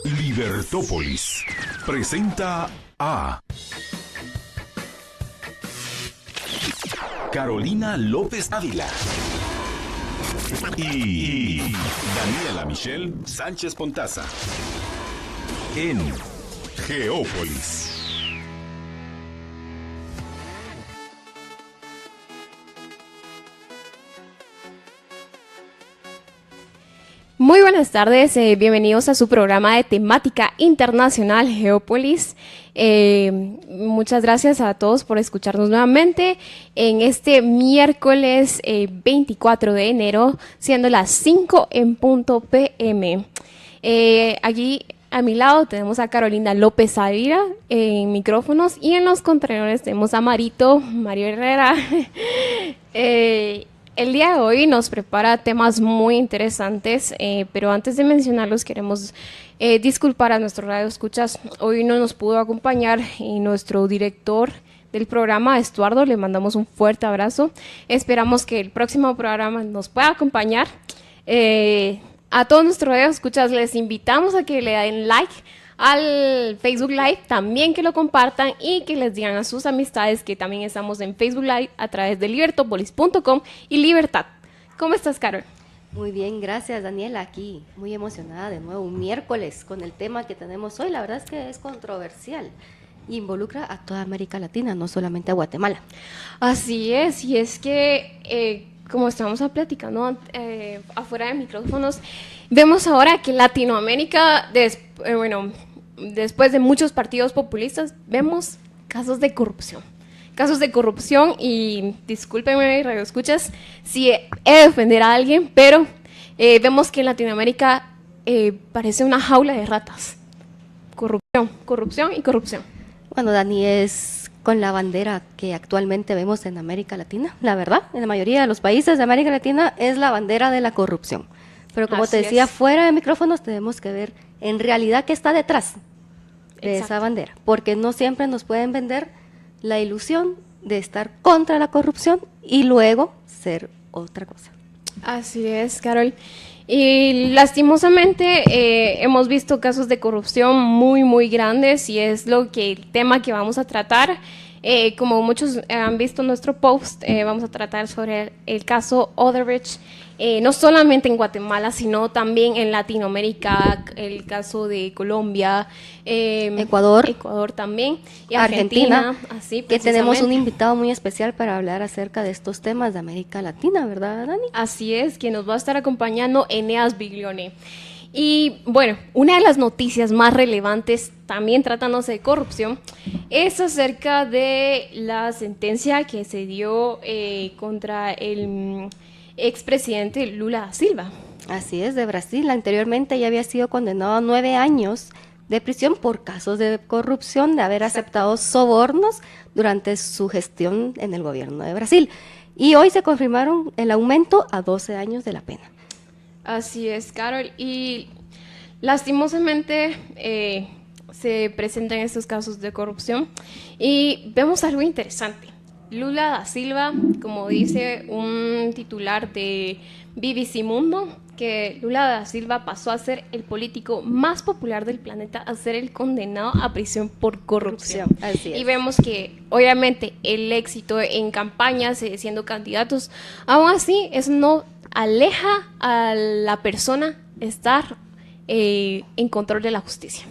Libertópolis presenta a Carolina López Ávila y Daniela Michelle Sánchez Pontaza en Geópolis. Muy buenas tardes, bienvenidos a su programa de temática internacional Geópolis. Muchas gracias a todos por escucharnos nuevamente en este miércoles 24 de enero, siendo las 5 en punto p.m. Aquí a mi lado tenemos a Carolina López Ávila en micrófonos y en los controles tenemos a Mario Herrera. El día de hoy nos prepara temas muy interesantes, pero antes de mencionarlos queremos disculpar a nuestros radioescuchas. Hoy no nos pudo acompañar nuestro director del programa, Estuardo. Le mandamos un fuerte abrazo. Esperamos que el próximo programa nos pueda acompañar. A todos nuestros radioescuchas les invitamos a que le den like al Facebook Live, también que lo compartan y que les digan a sus amistades que también estamos en Facebook Live a través de libertopolis.com y Libertad. ¿Cómo estás, Carol? Muy bien, gracias, Daniela. Aquí muy emocionada de nuevo, un miércoles con el tema que tenemos hoy. La verdad es que es controversial. Involucra a toda América Latina, no solamente a Guatemala. Así es, y es que como estábamos platicando afuera de micrófonos, vemos ahora que Latinoamérica, después de muchos partidos populistas, vemos casos de corrupción. Casos de corrupción y discúlpenme, radioescuchas, si he de defender a alguien, pero vemos que en Latinoamérica parece una jaula de ratas. Corrupción y corrupción. Bueno, Dani, es con la bandera que actualmente vemos en América Latina, la verdad, en la mayoría de los países de América Latina es la bandera de la corrupción. Pero como te decía, fuera de micrófonos tenemos que ver en realidad qué está detrás de esa bandera, porque no siempre nos pueden vender la ilusión de estar contra la corrupción y luego ser otra cosa. Así es, Carol. Y lastimosamente hemos visto casos de corrupción muy, muy grandes y es el tema que vamos a tratar. Como muchos han visto nuestro post, vamos a tratar sobre el caso Odebrecht, no solamente en Guatemala, sino también en Latinoamérica, el caso de Colombia, Ecuador también, y Argentina, así que tenemos un invitado muy especial para hablar acerca de estos temas de América Latina, ¿verdad, Dani? Así es, que nos va a estar acompañando Eneas Biglione. Y bueno, una de las noticias más relevantes, también tratándose de corrupción, es acerca de la sentencia que se dio contra el expresidente Lula da Silva. Así es, de Brasil. Anteriormente ya había sido condenado a 9 años de prisión por casos de corrupción, de haber aceptado sobornos durante su gestión en el gobierno de Brasil. Y hoy se confirmaron el aumento a 12 años de la pena. Así es, Carol, y lastimosamente se presentan estos casos de corrupción y vemos algo interesante. Lula da Silva, como dice un titular de BBC Mundo, que Lula da Silva pasó a ser el político más popular del planeta a ser el condenado a prisión por corrupción. Así es. Y vemos que obviamente el éxito en campañas, siendo candidatos, aún así eso no aleja a la persona estar en control de la justicia.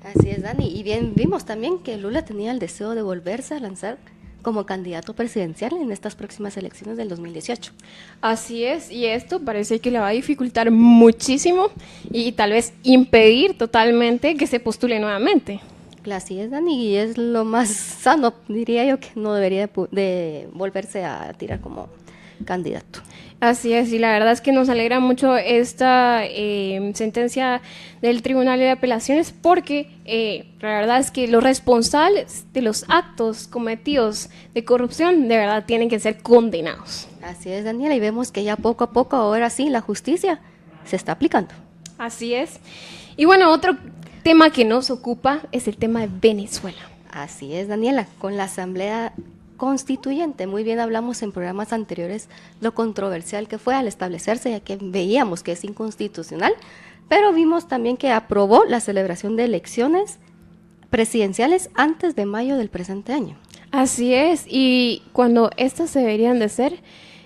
Así es, Dani. Y bien, vimos también que Lula tenía el deseo de volverse a lanzar como candidato presidencial en estas próximas elecciones del 2018. Así es, y esto parece que le va a dificultar muchísimo y tal vez impedir totalmente que se postule nuevamente. Así es, Dani, y es lo más sano, diría yo, que no debería de volverse a tirar como candidato. Así es, y la verdad es que nos alegra mucho esta sentencia del Tribunal de Apelaciones porque la verdad es que los responsables de los actos cometidos de corrupción de verdad tienen que ser condenados. Así es, Daniela, y vemos que ya poco a poco ahora sí la justicia se está aplicando. Así es. Y bueno, otro tema que nos ocupa es el tema de Venezuela. Así es, Daniela, con la Asamblea Constituyente. Muy bien hablamos en programas anteriores lo controversial que fue al establecerse, ya que veíamos que es inconstitucional. pero vimos también que aprobó la celebración de elecciones presidenciales antes de mayo del presente año. Así es, y cuando estas deberían de ser,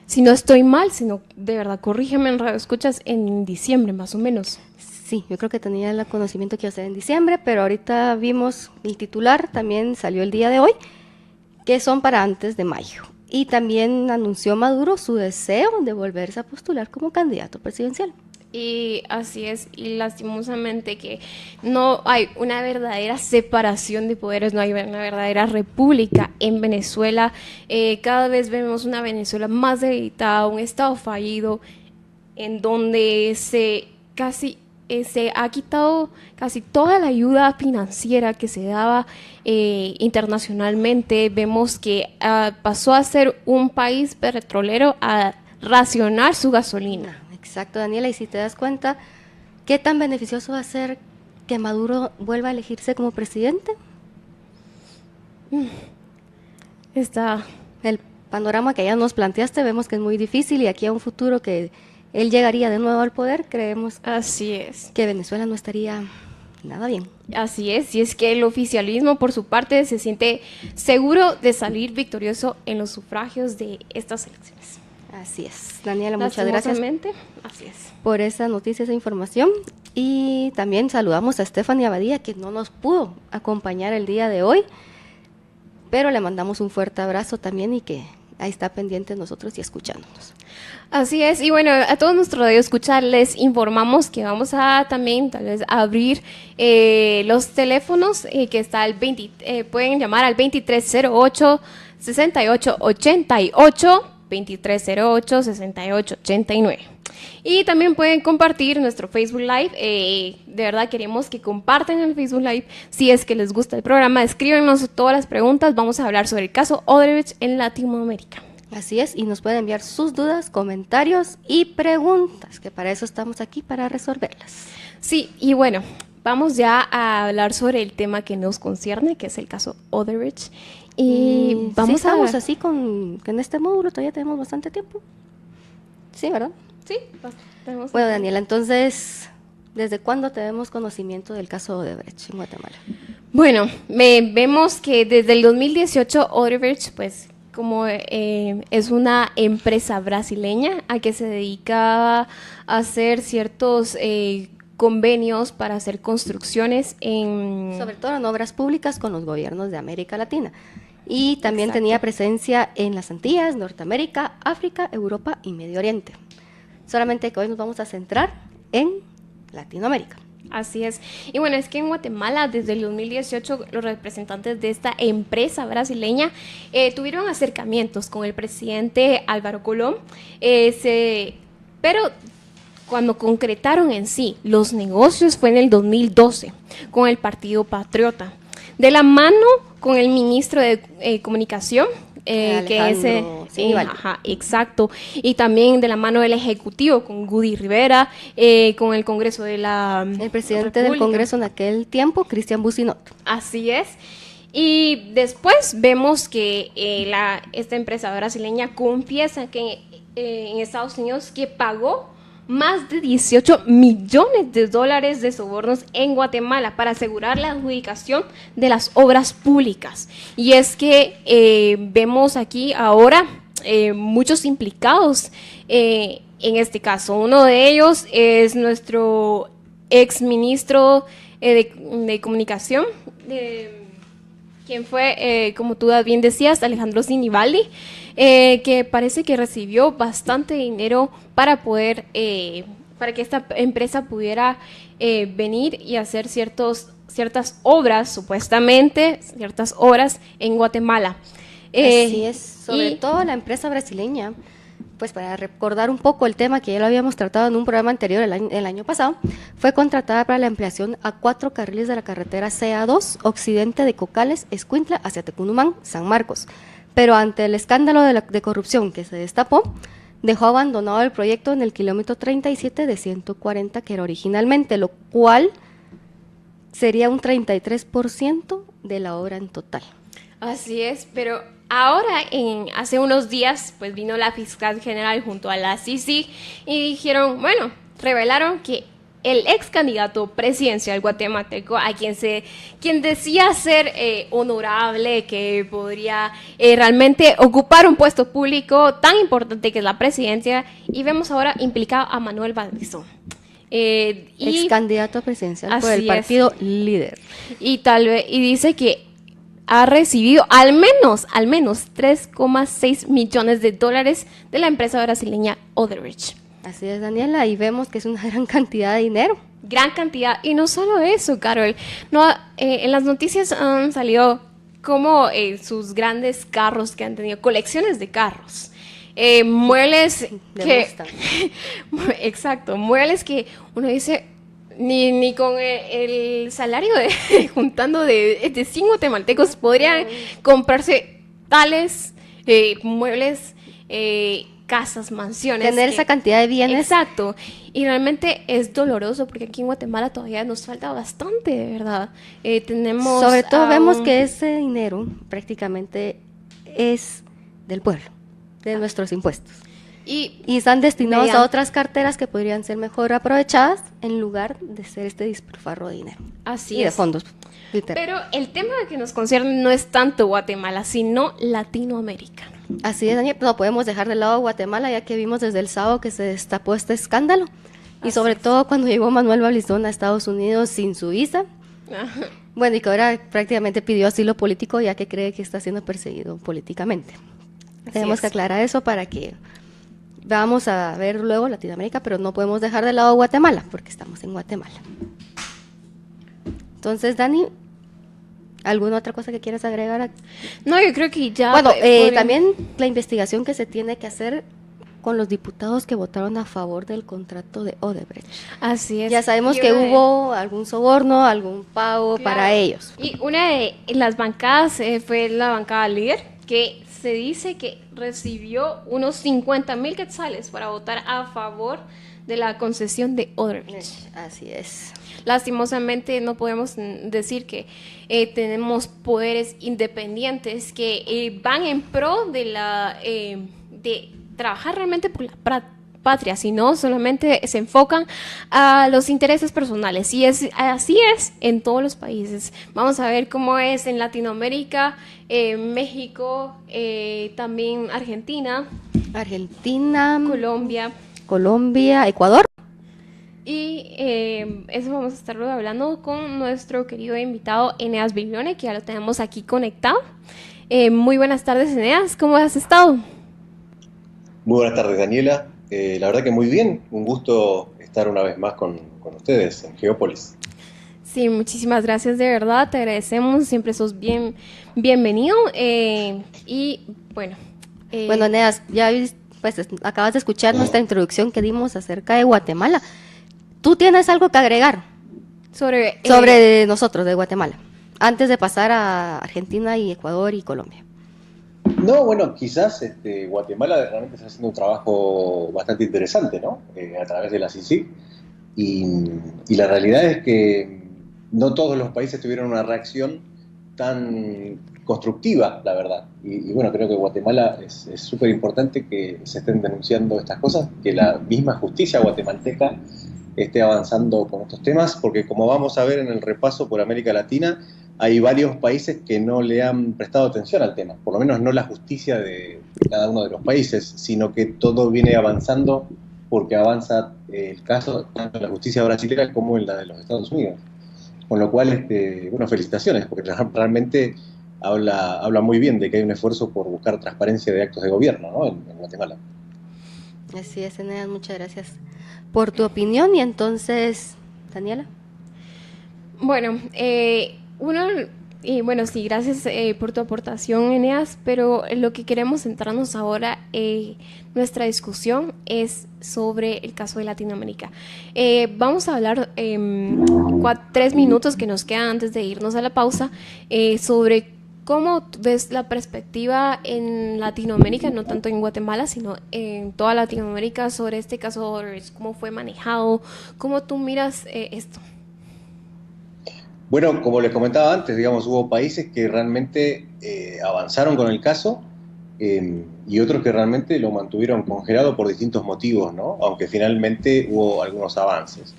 si no estoy mal, sino de verdad, corrígeme en Radio Escuchas, en diciembre más o menos. Sí, yo creo que tenía el conocimiento que iba a ser en diciembre, pero ahorita vimos el titular, también salió el día de hoy, que son para antes de mayo. Y también anunció Maduro su deseo de volverse a postular como candidato presidencial. Y así es, y lastimosamente que no hay una verdadera separación de poderes, no hay una verdadera república en Venezuela. Cada vez vemos una Venezuela más debilitada, un estado fallido, en donde se ha quitado casi toda la ayuda financiera que se daba internacionalmente. Vemos que pasó a ser un país petrolero a racionar su gasolina. Exacto, Daniela, y si te das cuenta, ¿qué tan beneficioso va a ser que Maduro vuelva a elegirse como presidente? El panorama que ya nos planteaste, vemos que es muy difícil, y aquí a un futuro que él llegaría de nuevo al poder, creemos Así es. que Venezuela no estaría nada bien. Así es, y es que el oficialismo, por su parte, se siente seguro de salir victorioso en los sufragios de estas elecciones. Así es. Daniela, muchas gracias así es. por esa noticia, esa información. Y también saludamos a Stephanie Abadía, que no nos pudo acompañar el día de hoy, pero le mandamos un fuerte abrazo también, y que ahí está pendiente de nosotros y escuchándonos. Así es, y bueno, a todos nuestros radioescuchas les informamos que vamos a también tal vez abrir los teléfonos que está pueden llamar al 2308-6888, 2308-6889. Y también pueden compartir nuestro Facebook Live. De verdad queremos que compartan el Facebook Live. Si es que les gusta el programa, escríbenos todas las preguntas. Vamos a hablar sobre el caso Odebrecht en Latinoamérica. Así es, y nos pueden enviar sus dudas, comentarios y preguntas, que para eso estamos aquí, para resolverlas. Sí, y bueno, vamos ya a hablar sobre el tema que nos concierne, que es el caso Odebrecht. Y vamos sí, estamos así con en este módulo, todavía tenemos bastante tiempo. Sí, ¿verdad? Sí. Bueno, Daniela, entonces, ¿desde cuándo tenemos conocimiento del caso Odebrecht en Guatemala? Bueno, vemos que desde el 2018 Odebrecht, pues, como es una empresa brasileña a que se dedicaba a hacer ciertos convenios para hacer construcciones sobre todo en obras públicas con los gobiernos de América Latina. Y también Exacto. tenía presencia en las Antillas, Norteamérica, África, Europa y Medio Oriente. Solamente que hoy nos vamos a centrar en Latinoamérica. Así es. Y bueno, es que en Guatemala desde el 2018 los representantes de esta empresa brasileña tuvieron acercamientos con el presidente Álvaro Colón, pero cuando concretaron en sí los negocios fue en el 2012 con el Partido Patriota, de la mano con el ministro de Comunicación, que es exacto, y también de la mano del Ejecutivo con Gudy Rivera, con el Congreso de la el presidente del Congreso en aquel tiempo, Cristian Bucinot. Así es. Y después vemos que esta empresa brasileña confiesa que en Estados Unidos que pagó más de 18 millones de dólares de sobornos en Guatemala para asegurar la adjudicación de las obras públicas. Y es que vemos aquí ahora muchos implicados en este caso. Uno de ellos es nuestro ex ministro de Comunicación, quien fue, como tú bien decías, Alejandro Sinibaldi, que parece que recibió bastante dinero para poder, para que esta empresa pudiera venir y hacer ciertas obras, supuestamente, ciertas obras en Guatemala. Así es, sobre todo la empresa brasileña, pues para recordar un poco el tema que ya lo habíamos tratado en un programa anterior el año pasado, fue contratada para la ampliación a 4 carriles de la carretera CA2, occidente de Cocales, Escuintla, hacia Tecunumán, San Marcos. Pero ante el escándalo de corrupción que se destapó, dejó abandonado el proyecto en el kilómetro 37 de 140 que era originalmente, lo cual sería un 33% de la obra en total. Así es, pero ahora, hace unos días, pues vino la fiscal general junto a la CICIG y dijeron, bueno, revelaron que el ex candidato presidencial guatemalteco, quien decía ser honorable, que podría realmente ocupar un puesto público tan importante que es la presidencia, y vemos ahora implicado a Manuel Valdizón. Ex candidato presidencial por el partido líder. Y dice que ha recibido al menos 3,6 millones de dólares de la empresa brasileña Odebrecht. Así es, Daniela, y vemos que es una gran cantidad de dinero. Gran cantidad, y no solo eso, Carol. No, en las noticias han salido como sus grandes carros que han tenido, colecciones de carros. Muebles que... Exacto, muebles que uno dice... Ni con el salario juntando de 5 guatemaltecos podrían comprarse tales muebles, casas, mansiones. Tener esa cantidad de bienes. Exacto. Y realmente es doloroso porque aquí en Guatemala todavía nos falta bastante, de verdad. Tenemos... Sobre todo vemos que ese dinero prácticamente es del pueblo, de nuestros impuestos. Y están destinados a otras carteras que podrían ser mejor aprovechadas en lugar de ser este despilfarro de dinero. Así y de fondos. Pero el tema que nos concierne no es tanto Guatemala, sino Latinoamérica. Así es, Daniel, no podemos dejar de lado Guatemala, ya que vimos desde el sábado que se destapó este escándalo. Y sobre todo cuando llegó Manuel Valdizón a Estados Unidos sin su visa. Ajá. Bueno, y que ahora prácticamente pidió asilo político, ya que cree que está siendo perseguido políticamente. Tenemos que aclarar eso para que... Vamos a ver luego Latinoamérica, pero no podemos dejar de lado Guatemala, porque estamos en Guatemala. Entonces, Dani, ¿alguna otra cosa que quieras agregar? No, yo creo que ya... Bueno, también la investigación que se tiene que hacer con los diputados que votaron a favor del contrato de Odebrecht. Así es. Ya sabemos que hubo algún soborno, algún pago para ellos. Y una de las bancadas fue la bancada líder, que se dice que recibió unos 50,000 quetzales para votar a favor de la concesión de Odebrecht. Así es. Lastimosamente no podemos decir que tenemos poderes independientes que van en pro de trabajar realmente por la patria, sino solamente se enfocan a los intereses personales, y así es en todos los países. Vamos a ver cómo es en Latinoamérica, México, también Argentina, Colombia, Ecuador. Y eso vamos a estarlo hablando con nuestro querido invitado Eneas Biglione, que ya lo tenemos aquí conectado. Muy buenas tardes, Eneas, ¿cómo has estado? Muy buenas tardes, Daniela. La verdad que muy bien, un gusto estar una vez más con ustedes en Geópolis. Sí, muchísimas gracias, de verdad, te agradecemos, siempre sos bienvenido. Y bueno... Bueno, Eneas, ya pues, acabas de escuchar nuestra introducción que dimos acerca de Guatemala. ¿Tú tienes algo que agregar sobre nosotros de Guatemala, antes de pasar a Argentina y Ecuador y Colombia? No, bueno, quizás Guatemala realmente está haciendo un trabajo bastante interesante, ¿no? A través de la CICIG. Y la realidad es que no todos los países tuvieron una reacción tan constructiva, la verdad. Y bueno, creo que Guatemala es súper importante que se estén denunciando estas cosas, que la misma justicia guatemalteca esté avanzando con estos temas, porque como vamos a ver en el repaso por América Latina, hay varios países que no le han prestado atención al tema, por lo menos no la justicia de cada uno de los países, sino que todo viene avanzando porque avanza el caso tanto en la justicia brasileña como en la de los Estados Unidos. Con lo cual, bueno, felicitaciones, porque realmente habla muy bien de que hay un esfuerzo por buscar transparencia de actos de gobierno, ¿no? en Guatemala. Así es, Eneas, muchas gracias por tu opinión. Y entonces, Daniela. Bueno, sí, gracias por tu aportación, Eneas, pero lo que queremos centrarnos ahora, nuestra discusión es sobre el caso de Latinoamérica. Vamos a hablar 3 minutos que nos quedan antes de irnos a la pausa, sobre cómo ves la perspectiva en Latinoamérica, no tanto en Guatemala, sino en toda Latinoamérica, sobre este caso, cómo fue manejado, cómo tú miras esto. Bueno, como les comentaba antes, digamos, hubo países que realmente avanzaron con el caso y otros que realmente lo mantuvieron congelado por distintos motivos, ¿no? Aunque finalmente hubo algunos avances.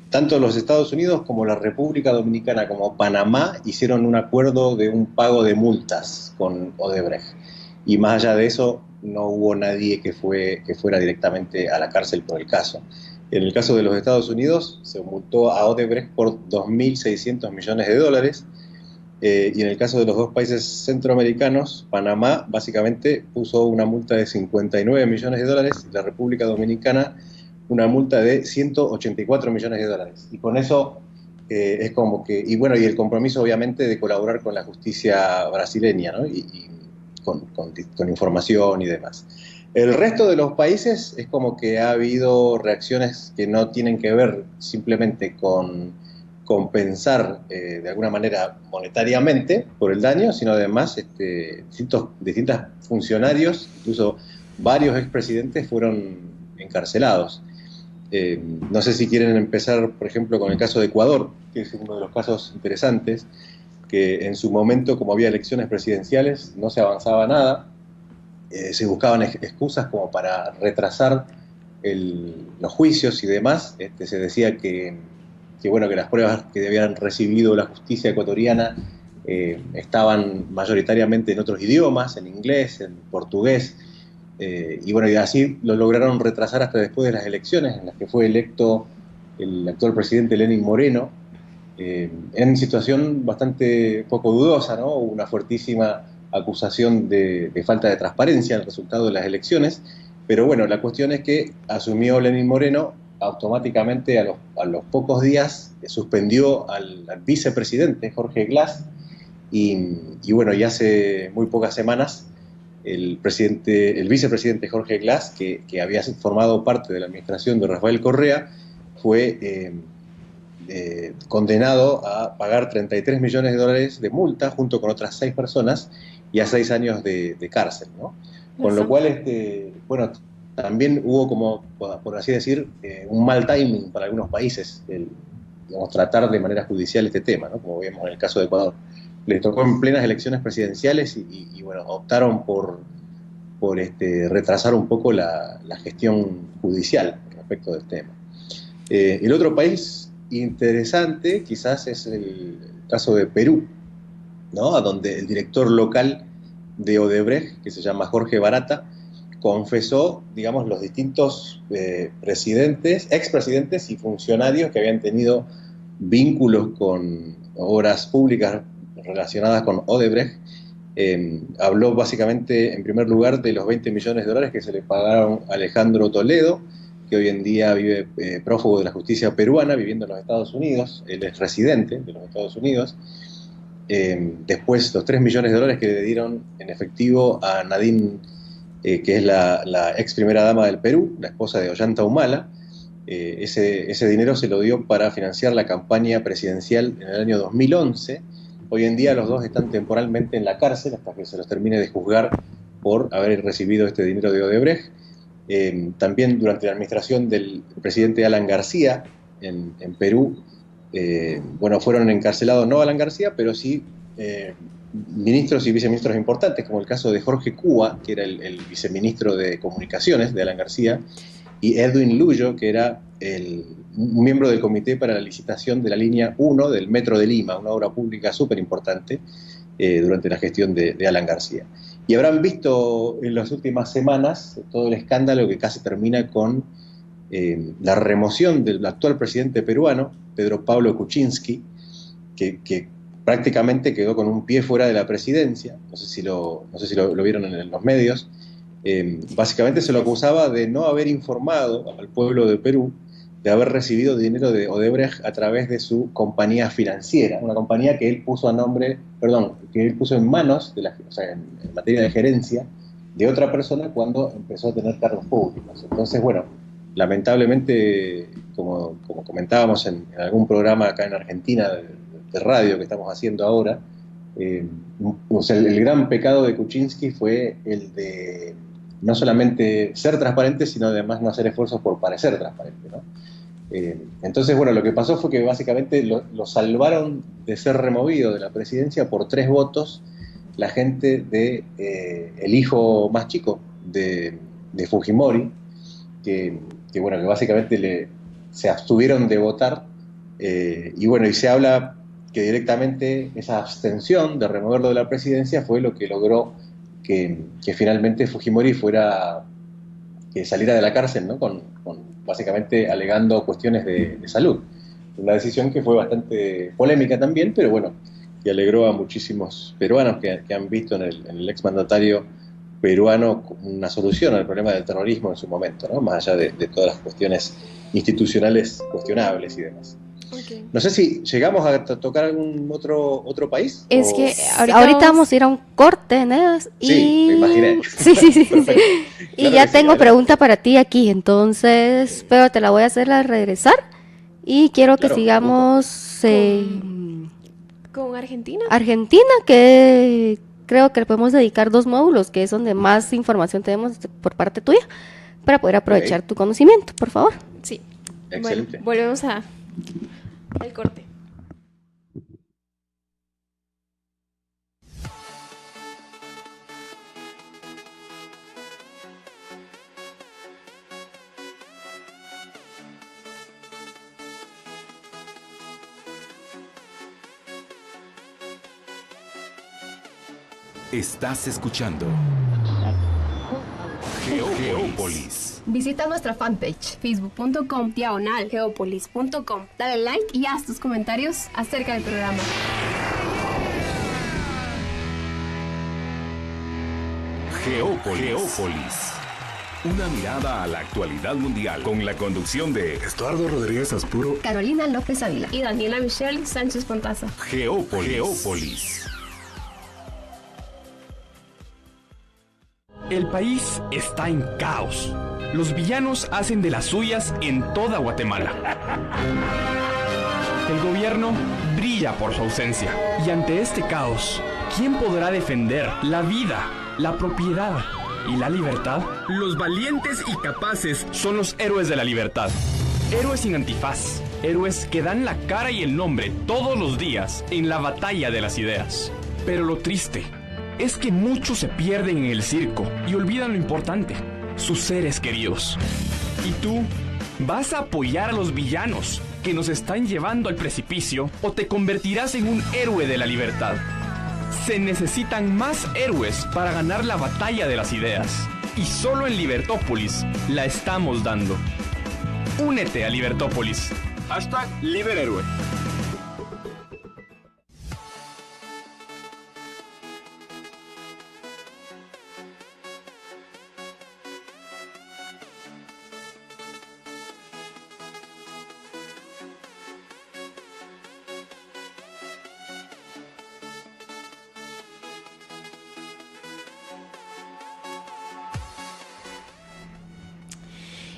Tanto los Estados Unidos como la República Dominicana como Panamá hicieron un acuerdo de un pago de multas con Odebrecht. Y más allá de eso, no hubo nadie que fuera directamente a la cárcel por el caso. En el caso de los Estados Unidos, se multó a Odebrecht por 2.600 millones de dólares. Y en el caso de los dos países centroamericanos, Panamá básicamente puso una multa de 59 millones de dólares y la República Dominicana una multa de 184 millones de dólares. Y con eso es como que, y bueno, y el compromiso obviamente de colaborar con la justicia brasileña, ¿no? Y con información y demás. El resto de los países es como que ha habido reacciones que no tienen que ver simplemente con compensar de alguna manera monetariamente por el daño, sino además distintos funcionarios, incluso varios expresidentes fueron encarcelados. No sé si quieren empezar, por ejemplo, con el caso de Ecuador, que es uno de los casos interesantes, que en su momento, como había elecciones presidenciales, no se avanzaba nada, se buscaban excusas como para retrasar los juicios y demás. Se decía que las pruebas que habían recibido la justicia ecuatoriana estaban mayoritariamente en otros idiomas, en inglés, en portugués, y así lo lograron retrasar hasta después de las elecciones en las que fue electo el actual presidente Lenín Moreno, en situación bastante poco dudosa, ¿no? Una fuertísima acusación de falta de transparencia en el resultado de las elecciones, pero bueno, la cuestión es que asumió Lenín Moreno, automáticamente a los pocos días suspendió al vicepresidente Jorge Glass, y hace muy pocas semanas el vicepresidente Jorge Glass, que había formado parte de la administración de Rafael Correa, fue condenado a pagar 33 millones de dólares de multa junto con otras 6 personas y a 6 años de cárcel, ¿no? Con lo cual, también hubo, como por así decir, un mal timing para algunos países, tratar de manera judicial este tema, ¿no? Como vemos en el caso de Ecuador. Les tocó en plenas elecciones presidenciales y optaron por retrasar un poco la gestión judicial respecto del tema. El otro país interesante quizás es el caso de Perú, ¿no? A donde el director local de Odebrecht, que se llama Jorge Barata, confesó, digamos, los distintos expresidentes y funcionarios que habían tenido vínculos con obras públicas relacionadas con Odebrecht. Habló básicamente, en primer lugar, de los 20 millones de dólares que se le pagaron a Alejandro Toledo, que hoy en día vive prófugo de la justicia peruana, viviendo en los Estados Unidos. Él es residente de los Estados Unidos. Después, los 3 millones de dólares que le dieron en efectivo a Nadine, que es la ex primera dama del Perú, la esposa de Ollanta Humala. Ese dinero se lo dio para financiar la campaña presidencial en el año 2011. Hoy en día los dos están temporalmente en la cárcel hasta que se los termine de juzgar por haber recibido este dinero de Odebrecht. También durante la administración del presidente Alan García en Perú, fueron encarcelados no Alan García, pero sí ministros y viceministros importantes, como el caso de Jorge Cúa, que era el viceministro de Comunicaciones de Alan García, y Edwin Luyo, que era un miembro del comité para la licitación de la línea 1 del Metro de Lima, una obra pública súper importante durante la gestión de Alan García. Y habrán visto en las últimas semanas todo el escándalo que casi termina con la remoción del actual presidente peruano, Pedro Pablo Kuczynski, que prácticamente quedó con un pie fuera de la presidencia. No sé si lo vieron en los medios. Básicamente se lo acusaba de no haber informado al pueblo de Perú de haber recibido dinero de Odebrecht a través de su compañía financiera, una compañía que él puso en manos, en materia de gerencia, de otra persona cuando empezó a tener cargos públicos. Entonces, lamentablemente, como comentábamos en algún programa acá en Argentina de radio que estamos haciendo ahora, el gran pecado de Kuczynski fue el de no solamente ser transparente, sino además no hacer esfuerzos por parecer transparente, ¿no? Entonces, lo que pasó fue que básicamente lo salvaron de ser removido de la presidencia por 3 votos la gente de el hijo más chico de Fujimori, que básicamente se abstuvieron de votar, y bueno, y se habla que directamente esa abstención de removerlo de la presidencia fue lo que logró que finalmente Fujimori que saliera de la cárcel, ¿no? Con básicamente alegando cuestiones de salud. Una decisión que fue bastante polémica también, pero bueno, que alegró a muchísimos peruanos que han visto en el exmandatario peruano una solución al problema del terrorismo en su momento, ¿no? Más allá de todas las cuestiones institucionales cuestionables y demás. Okay. No sé si llegamos a tocar algún otro país. Es que ahorita vamos a ir a un corte, Eneas. Sí, me imaginé. Sí. Y claro, ya tengo pregunta para ti aquí, entonces, pero te la voy a hacer al regresar. Y quiero que sigamos con Argentina. Argentina, que creo que le podemos dedicar 2 módulos, que es donde más información tenemos por parte tuya, para poder aprovechar tu conocimiento, por favor. Sí. Excelente. Bueno, volvemos al corte. Estás escuchando Geópolis. Visita nuestra fanpage facebook.com/geopolis.com. Dale like y haz tus comentarios acerca del programa. Geópolis. Una mirada a la actualidad mundial con la conducción de Estuardo Rodríguez Aspuro, Carolina López Ávila y Daniela Michelle Sánchez Pontaza. Geópolis. El país está en caos. Los villanos hacen de las suyas en toda Guatemala. El gobierno brilla por su ausencia. Y ante este caos, ¿quién podrá defender la vida, la propiedad y la libertad? Los valientes y capaces son los héroes de la libertad. Héroes sin antifaz. Héroes que dan la cara y el nombre todos los días en la batalla de las ideas. Pero lo triste es que muchos se pierden en el circo y olvidan lo importante, sus seres queridos. ¿Y tú vas a apoyar a los villanos que nos están llevando al precipicio o te convertirás en un héroe de la libertad? Se necesitan más héroes para ganar la batalla de las ideas. Y solo en Libertópolis la estamos dando. Únete a Libertópolis. #LiberHéroe.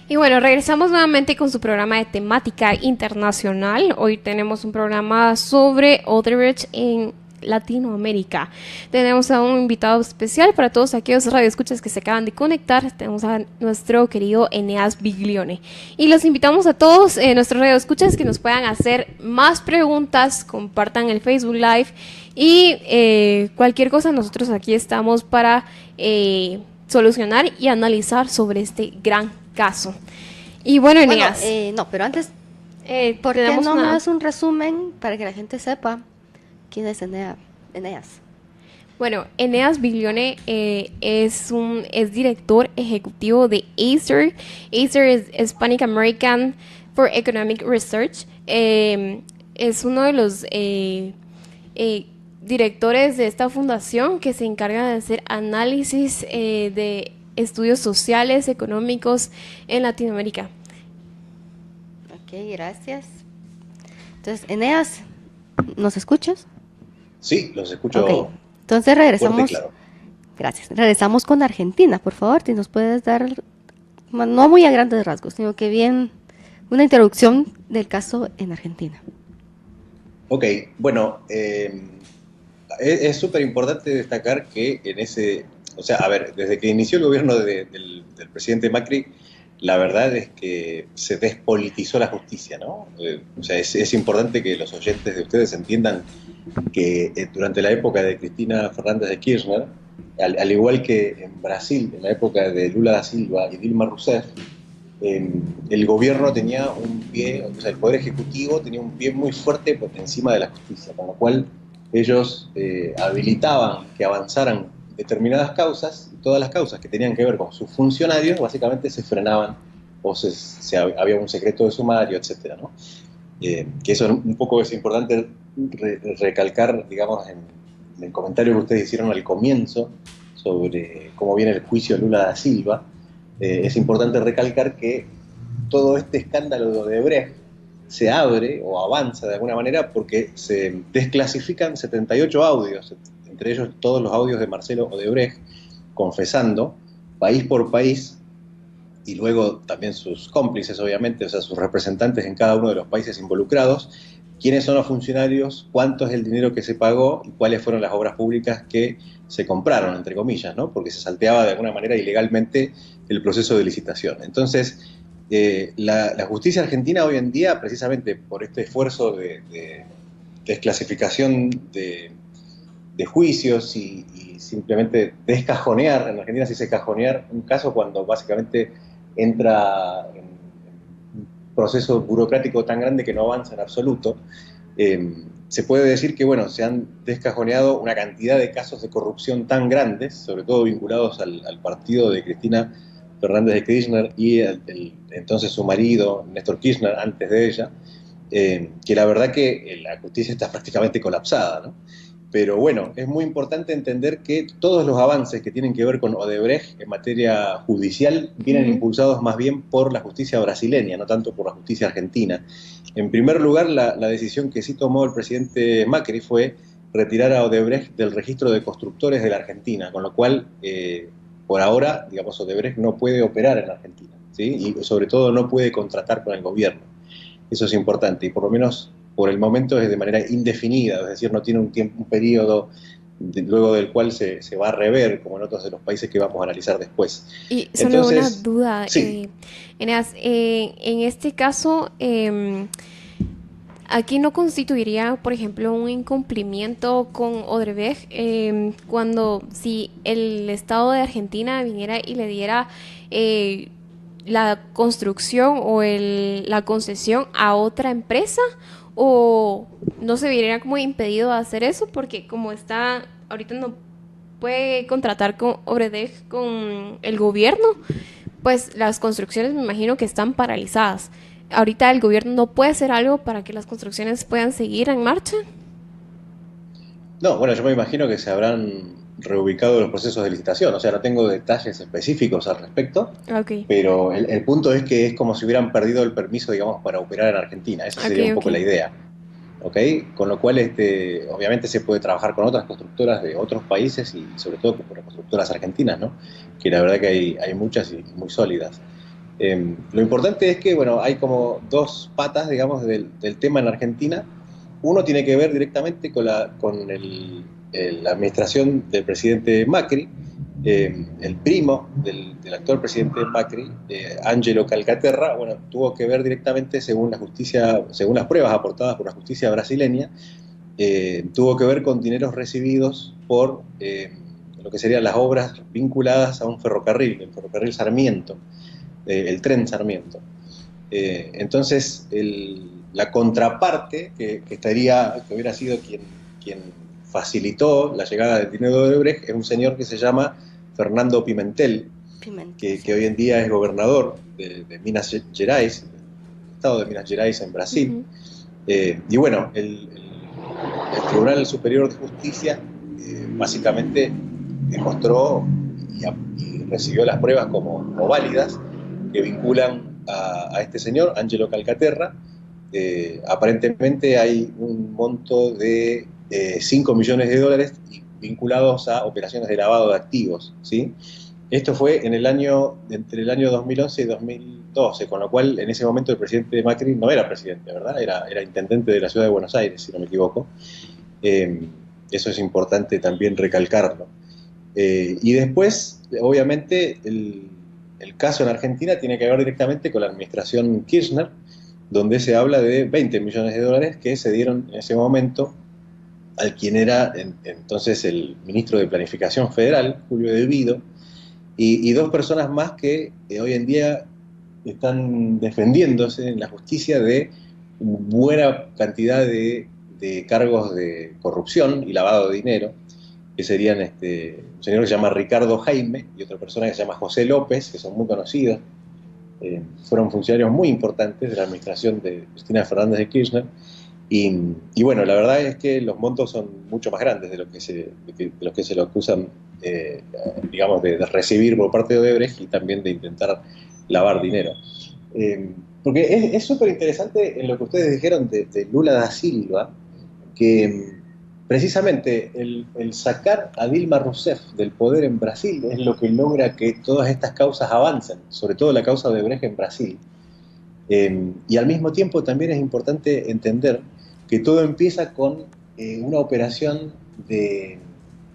Y bueno, regresamos nuevamente con su programa de temática internacional. Hoy tenemos un programa sobre Odebrecht en Latinoamérica. Tenemos a un invitado especial para todos aquellos radioescuchas que se acaban de conectar. Tenemos a nuestro querido Eneas Biglione. Y los invitamos a todos nuestros radioescuchas que nos puedan hacer más preguntas, compartan el Facebook Live y cualquier cosa. Nosotros aquí estamos para solucionar y analizar sobre este gran caso. Y bueno, Eneas. No, pero antes, ¿por qué no me das un resumen para que la gente sepa quién es Eneas? Bueno, Eneas Biglione es director ejecutivo de ACER. ACER es Hispanic American for Economic Research. Es uno de los directores de esta fundación que se encarga de hacer análisis de estudios sociales, económicos en Latinoamérica. Ok, gracias. Entonces, Eneas, ¿nos escuchas? Sí, los escucho. Okay. Entonces regresamos. Claro. Gracias. Regresamos con Argentina, por favor, si nos puedes dar, no muy a grandes rasgos, sino que bien una introducción del caso en Argentina. Ok, bueno, es súper importante destacar que en ese... O sea, a ver, desde que inició el gobierno del presidente Macri, la verdad es que se despolitizó la justicia, ¿no? O sea, es importante que los oyentes de ustedes entiendan que durante la época de Cristina Fernández de Kirchner, al igual que en Brasil, en la época de Lula da Silva y Dilma Rousseff, el gobierno tenía un pie, o sea, el Poder Ejecutivo tenía un pie muy fuerte por encima de la justicia, con lo cual ellos habilitaban que avanzaran determinadas causas, y todas las causas que tenían que ver con sus funcionarios, básicamente se frenaban, o había un secreto de sumario, etcétera, ¿no? Que eso un poco es importante recalcar, digamos, en el comentario que ustedes hicieron al comienzo sobre cómo viene el juicio de Lula da Silva. Es importante recalcar que todo este escándalo de Odebrecht se abre o avanza de alguna manera porque se desclasifican 78 audios, entre ellos todos los audios de Marcelo Odebrecht, confesando país por país, y luego también sus cómplices, obviamente, o sea, sus representantes en cada uno de los países involucrados, quiénes son los funcionarios, cuánto es el dinero que se pagó y cuáles fueron las obras públicas que se compraron, entre comillas, ¿no? Porque se salteaba de alguna manera ilegalmente el proceso de licitación. Entonces, la justicia argentina hoy en día, precisamente por este esfuerzo de desclasificación de juicios y simplemente descajonear, en Argentina se dice cajonear un caso cuando básicamente entra en un proceso burocrático tan grande que no avanza en absoluto, se puede decir que, bueno, se han descajoneado una cantidad de casos de corrupción tan grandes, sobre todo vinculados al partido de Cristina Fernández de Kirchner y entonces su marido, Néstor Kirchner, antes de ella, que la verdad que la justicia está prácticamente colapsada, ¿no? Pero bueno, es muy importante entender que todos los avances que tienen que ver con Odebrecht en materia judicial vienen impulsados más bien por la justicia brasileña, no tanto por la justicia argentina. En primer lugar, la decisión que sí tomó el presidente Macri fue retirar a Odebrecht del registro de constructores de la Argentina, con lo cual, por ahora, digamos, Odebrecht no puede operar en la Argentina, ¿sí? Y sobre todo no puede contratar con el gobierno. Eso es importante, y por lo menos por el momento es de manera indefinida, es decir, no tiene un periodo luego del cual se va a rever, como en otros de los países que vamos a analizar después. Y solo una duda, sí. Eneas, en este caso, aquí no constituiría, por ejemplo, un incumplimiento con Odebrecht cuando si el Estado de Argentina viniera y le diera la construcción o la concesión a otra empresa, o no se viera como impedido a hacer eso porque como está ahorita no puede contratar con Odebrecht con el gobierno, pues las construcciones me imagino que están paralizadas. Ahorita el gobierno no puede hacer algo para que las construcciones puedan seguir en marcha. No, bueno, yo me imagino que se habrán reubicado los procesos de licitación, o sea, no tengo detalles específicos al respecto, pero el punto es que es como si hubieran perdido el permiso, digamos, para operar en Argentina, esa sería un poco la idea, ¿ok? Con lo cual, obviamente se puede trabajar con otras constructoras de otros países y sobre todo con las constructoras argentinas, ¿no? Que la verdad que hay muchas y muy sólidas. Lo importante es que, bueno, hay como dos patas, digamos, del tema en Argentina. Uno tiene que ver directamente con la administración del presidente Macri. El primo del actual presidente Macri, Angelo Calcaterra, bueno, tuvo que ver directamente, según las pruebas aportadas por la justicia brasileña, tuvo que ver con dineros recibidos por lo que serían las obras vinculadas a un ferrocarril, el ferrocarril Sarmiento, el tren Sarmiento. Entonces, la contraparte que hubiera sido quien facilitó la llegada del dinero de Odebrecht es un señor que se llama Fernando Pimentel, que hoy en día es gobernador de Minas Gerais, del estado de Minas Gerais en Brasil. Y bueno, el Tribunal Superior de Justicia básicamente demostró y recibió las pruebas como válidas que vinculan a este señor, Angelo Calcaterra. Aparentemente hay un monto de 5 millones de dólares vinculados a operaciones de lavado de activos, ¿sí? Esto fue entre el año 2011 y 2012, con lo cual en ese momento el presidente Macri no era presidente, ¿verdad? Era intendente de la ciudad de Buenos Aires, si no me equivoco. Eso es importante también recalcarlo. Y después, obviamente, el caso en Argentina tiene que ver directamente con la administración Kirchner, donde se habla de 20 millones de dólares que se dieron en ese momento al quien era entonces el ministro de Planificación Federal, Julio De Vido, y dos personas más que hoy en día están defendiéndose en la justicia de buena cantidad de cargos de corrupción y lavado de dinero, que serían un señor que se llama Ricardo Jaime y otra persona que se llama José López, que son muy conocidos. Fueron funcionarios muy importantes de la administración de Cristina Fernández de Kirchner. Y bueno, la verdad es que los montos son mucho más grandes de lo que se lo acusan, digamos, de recibir por parte de Odebrecht y también de intentar lavar dinero. Porque es súper interesante en lo que ustedes dijeron de Lula da Silva, que precisamente el sacar a Dilma Rousseff del poder en Brasil es lo que logra que todas estas causas avancen, sobre todo la causa de Odebrecht en Brasil. Y al mismo tiempo también es importante entender que todo empieza con una operación de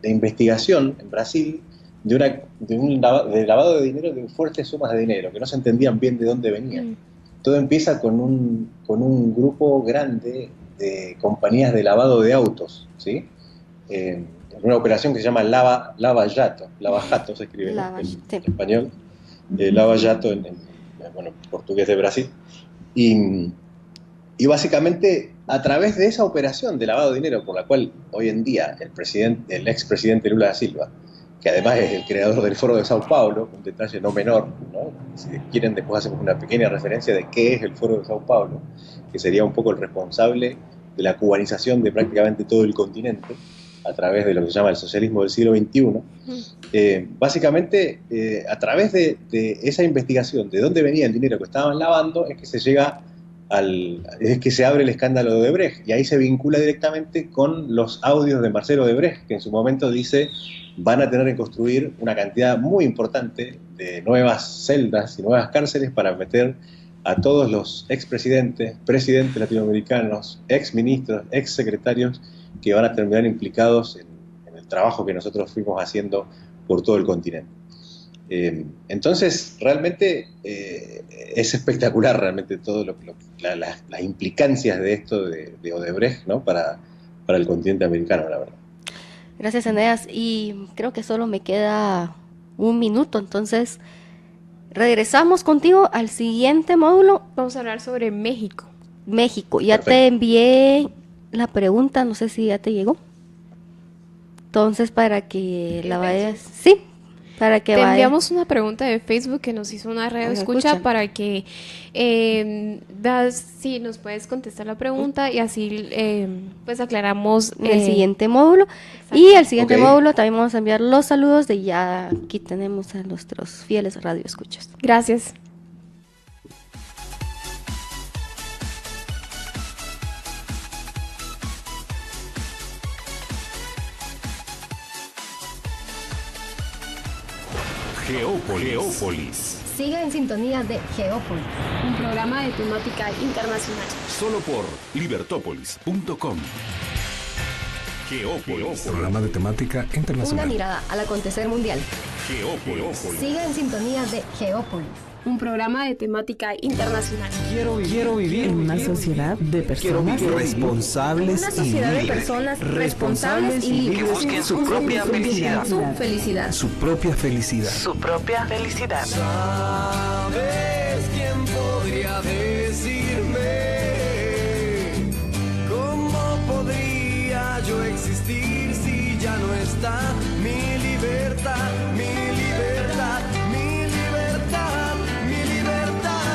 investigación en Brasil de lavado de dinero, de fuertes sumas de dinero, que no se entendían bien de dónde venían. Todo empieza con un grupo grande de compañías de lavado de autos, ¿sí? Una operación que se llama Lava Jato se escribe en español, Lava Jato en portugués de Brasil. Y básicamente, a través de esa operación de lavado de dinero, por la cual hoy en día el expresidente Lula da Silva, que además es el creador del Foro de Sao Paulo, un detalle no menor, ¿no? Si quieren después hacemos una pequeña referencia de qué es el Foro de Sao Paulo, que sería un poco el responsable de la cubanización de prácticamente todo el continente, a través de lo que se llama el socialismo del siglo XXI. Básicamente, a través de esa investigación de dónde venía el dinero que estaban lavando, es que se llega es que se abre el escándalo de Odebrecht, y ahí se vincula directamente con los audios de Marcelo Odebrecht, que en su momento dice: van a tener que construir una cantidad muy importante de nuevas celdas y nuevas cárceles para meter a todos los expresidentes, presidentes latinoamericanos, exministros, exsecretarios que van a terminar implicados en el trabajo que nosotros fuimos haciendo por todo el continente. Entonces, realmente es espectacular realmente todo las implicancias de esto de Odebrecht, ¿no? para el continente americano, la verdad. Gracias, Eneas. Y creo que solo me queda un minuto, entonces regresamos contigo al siguiente módulo. Vamos a hablar sobre México. México. Ya Perfecto. te envié la pregunta, no sé si ya te llegó. Entonces, para que la vayas... Sí, para que vayas. Te enviamos una pregunta de Facebook que nos hizo una radio escucha para que si nos puedes contestar la pregunta y así pues aclaramos el siguiente módulo. Exacto. Y el siguiente módulo también vamos a enviar los saludos de ya aquí tenemos a nuestros fieles radio escuchas. Gracias. Geópolis. Siga en sintonía de Geópolis, un programa de temática internacional. Solo por libertópolis.com. Geópolis. Programa de temática internacional. Una mirada al acontecer mundial. Geópolis. Siga en sintonía de Geópolis, un programa de temática internacional. Quiero vivir en una sociedad de personas responsables una sociedad de personas responsables y libres que busquen su propia felicidad. Su felicidad. Su propia felicidad. su propia felicidad. ¿Sabes quién podría decirme cómo podría yo existir si ya no está mi libertad, mi libertad, mi libertad, mi libertad?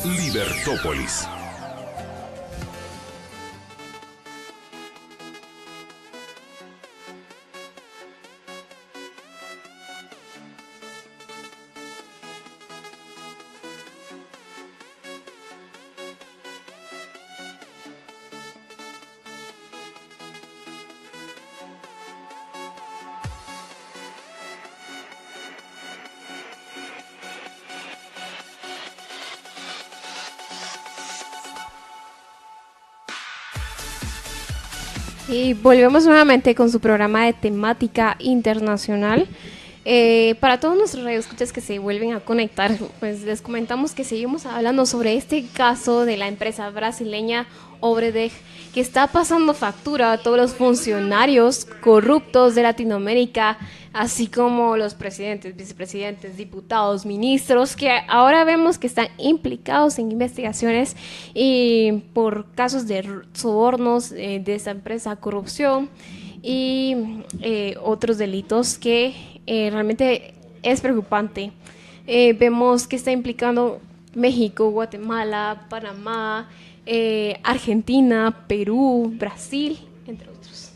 Libertópolis. Y volvemos nuevamente con su programa de temática internacional. Para todos nuestros radioescuchas que se vuelven a conectar, pues les comentamos que seguimos hablando sobre este caso de la empresa brasileña Odebrecht, que está pasando factura a todos los funcionarios corruptos de Latinoamérica, así como los presidentes, vicepresidentes, diputados, ministros, que ahora vemos que están implicados en investigaciones y por casos de sobornos de esta empresa, corrupción y otros delitos que realmente es preocupante. Vemos que está implicando México, Guatemala, Panamá, Argentina, Perú, Brasil, entre otros.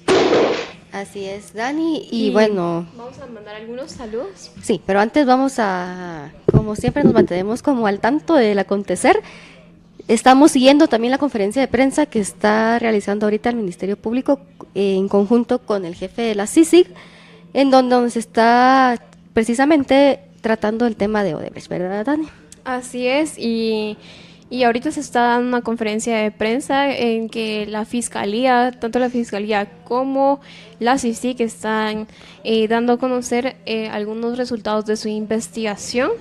Así es, Dani, y bueno... Vamos a mandar algunos saludos. Sí, pero antes vamos a, como siempre nos mantenemos como al tanto del acontecer. Estamos siguiendo también la conferencia de prensa que está realizando ahorita el Ministerio Público en conjunto con el jefe de la CICIG, en donde se está precisamente tratando el tema de Odebrecht, ¿verdad, Dani? Así es, y ahorita se está dando una conferencia de prensa en que la Fiscalía, tanto la Fiscalía como la CICIG están dando a conocer algunos resultados de su investigación.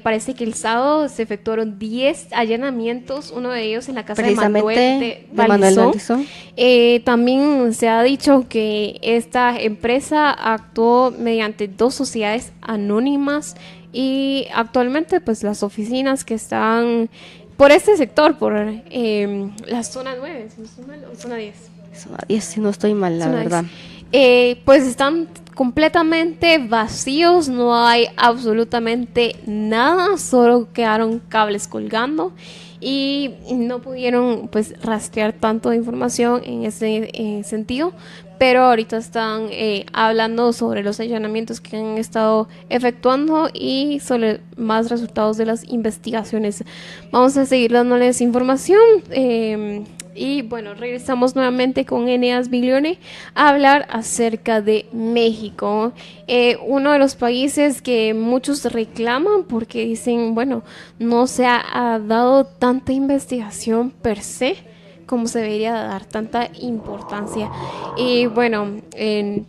Parece que el sábado se efectuaron 10 allanamientos, uno de ellos en la casa de Manuel Valdizón. También se ha dicho que esta empresa actuó mediante 2 sociedades anónimas y actualmente pues las oficinas que están por este sector, por la zona 9, si no estoy mal, o zona 10. Zona 10, si no estoy mal, la verdad. Pues están completamente vacíos, no hay absolutamente nada, solo quedaron cables colgando y no pudieron pues rastrear tanto de información en ese sentido, pero ahorita están hablando sobre los allanamientos que han estado efectuando y sobre más resultados de las investigaciones. Vamos a seguir dándoles información. Y bueno, regresamos nuevamente con Eneas Biglione a hablar acerca de México, uno de los países que muchos reclaman porque dicen, bueno, no se ha dado tanta investigación per se como se debería dar, tanta importancia. Y bueno, te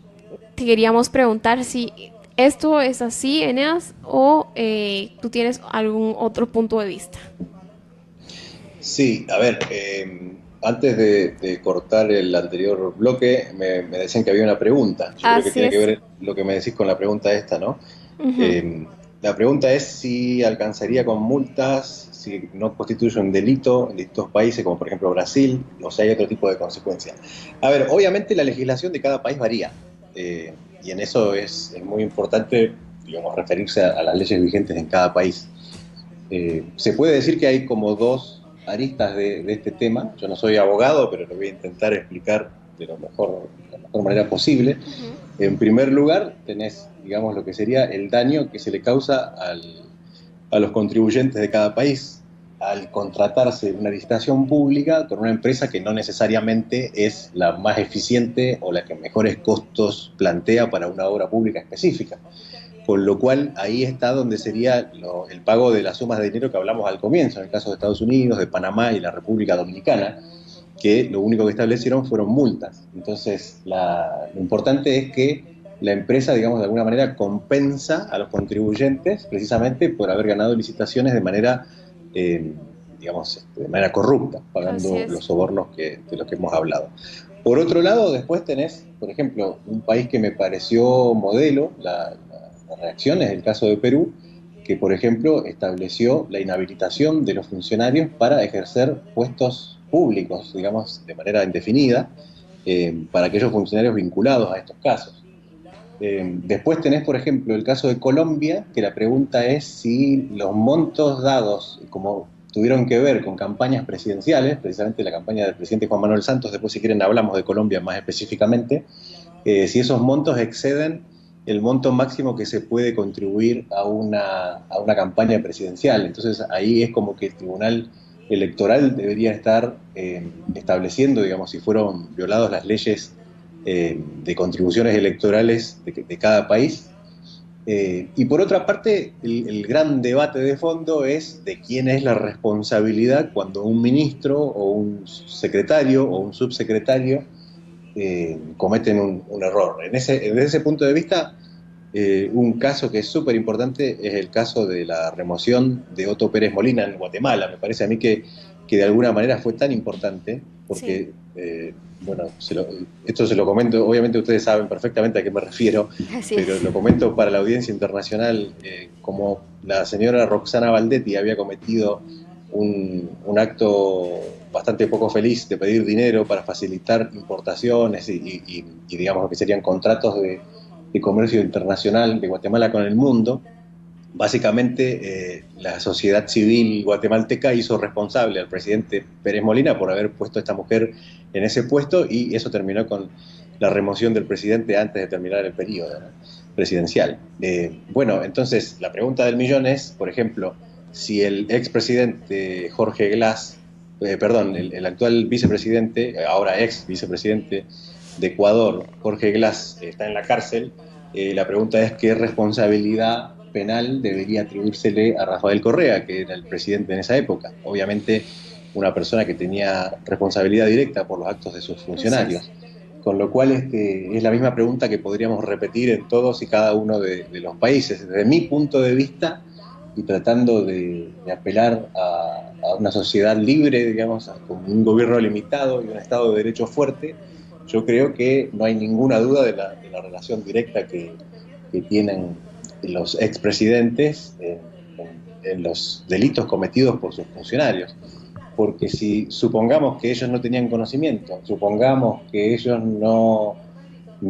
queríamos preguntar si esto es así, Eneas, o tú tienes algún otro punto de vista. Sí, a ver, antes de cortar el anterior bloque, me decían que había una pregunta. Yo creo que tiene que ver lo que me decís con la pregunta esta, ¿no? Uh-huh. La pregunta es si alcanzaría con multas, si no constituye un delito en distintos países, como por ejemplo Brasil, o si hay otro tipo de consecuencias. A ver, obviamente la legislación de cada país varía, y en eso es muy importante, digamos, referirse a las leyes vigentes en cada país. Se puede decir que hay como 2 aristas de este tema. Yo no soy abogado, pero lo voy a intentar explicar de la mejor manera posible. Uh-huh. En primer lugar, tenés, digamos, lo que sería el daño que se le causa a los contribuyentes de cada país al contratarse una licitación pública con una empresa que no necesariamente es la más eficiente o la que mejores costos plantea para una obra pública específica. Con lo cual ahí está donde sería el pago de las sumas de dinero que hablamos al comienzo, en el caso de Estados Unidos, de Panamá y la República Dominicana, que lo único que establecieron fueron multas. Entonces lo importante es que la empresa, digamos, de alguna manera compensa a los contribuyentes precisamente por haber ganado licitaciones de manera, digamos, de manera corrupta, pagando los sobornos de los que hemos hablado. Por otro lado, después tenés, por ejemplo, un país que me pareció modelo, la reacción es el caso de Perú, que por ejemplo estableció la inhabilitación de los funcionarios para ejercer puestos públicos, digamos, de manera indefinida, para aquellos funcionarios vinculados a estos casos. Después tenés, por ejemplo, el caso de Colombia, que la pregunta es si los montos dados, como tuvieron que ver con campañas presidenciales, precisamente la campaña del presidente Juan Manuel Santos, después si quieren hablamos de Colombia más específicamente, si esos montos exceden el monto máximo que se puede contribuir a una campaña presidencial. Entonces ahí es como que el Tribunal Electoral debería estar estableciendo, digamos, si fueron violadas las leyes de contribuciones electorales de cada país. Y por otra parte, el gran debate de fondo es de quién es la responsabilidad cuando un ministro o un secretario o un subsecretario cometen un error. Desde ese punto de vista, Un caso que es súper importante es el caso de la remoción de Otto Pérez Molina en Guatemala. Me parece a mí que de alguna manera fue tan importante, porque, bueno, esto se lo comento, obviamente ustedes saben perfectamente a qué me refiero, pero lo comento para la audiencia internacional, como la señora Roxana Valdetti había cometido un acto bastante poco feliz de pedir dinero para facilitar importaciones y digamos lo que serían contratos de comercio internacional de Guatemala con el mundo. Básicamente la sociedad civil guatemalteca hizo responsable al presidente Pérez Molina por haber puesto a esta mujer en ese puesto, y eso terminó con la remoción del presidente antes de terminar el periodo, ¿no?, presidencial. Bueno, entonces la pregunta del millón es, por ejemplo, si el expresidente Jorge Glass, el actual vicepresidente, ahora ex vicepresidente de Ecuador, Jorge Glass, está en la cárcel, la pregunta es qué responsabilidad penal debería atribuírsele a Rafael Correa, que era el presidente en esa época. Obviamente una persona que tenía responsabilidad directa por los actos de sus funcionarios. Con lo cual es la misma pregunta que podríamos repetir en todos y cada uno de los países. Desde mi punto de vista, y tratando de apelar a una sociedad libre, digamos, con un gobierno limitado y un Estado de Derecho fuerte, yo creo que no hay ninguna duda de la relación directa que tienen los expresidentes en los delitos cometidos por sus funcionarios. Porque si supongamos que ellos no tenían conocimiento, supongamos que ellos no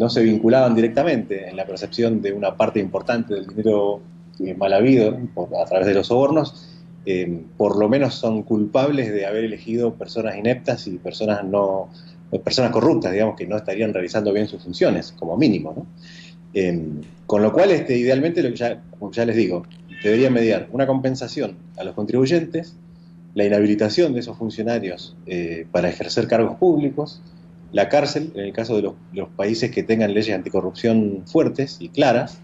se vinculaban directamente en la percepción de una parte importante del dinero mal habido a través de los sobornos, por lo menos son culpables de haber elegido personas ineptas y personas corruptas, digamos, que no estarían realizando bien sus funciones, como mínimo, ¿no? Con lo cual, idealmente, como ya les digo, debería mediar una compensación a los contribuyentes, la inhabilitación de esos funcionarios para ejercer cargos públicos, la cárcel, en el caso de los países que tengan leyes anticorrupción fuertes y claras,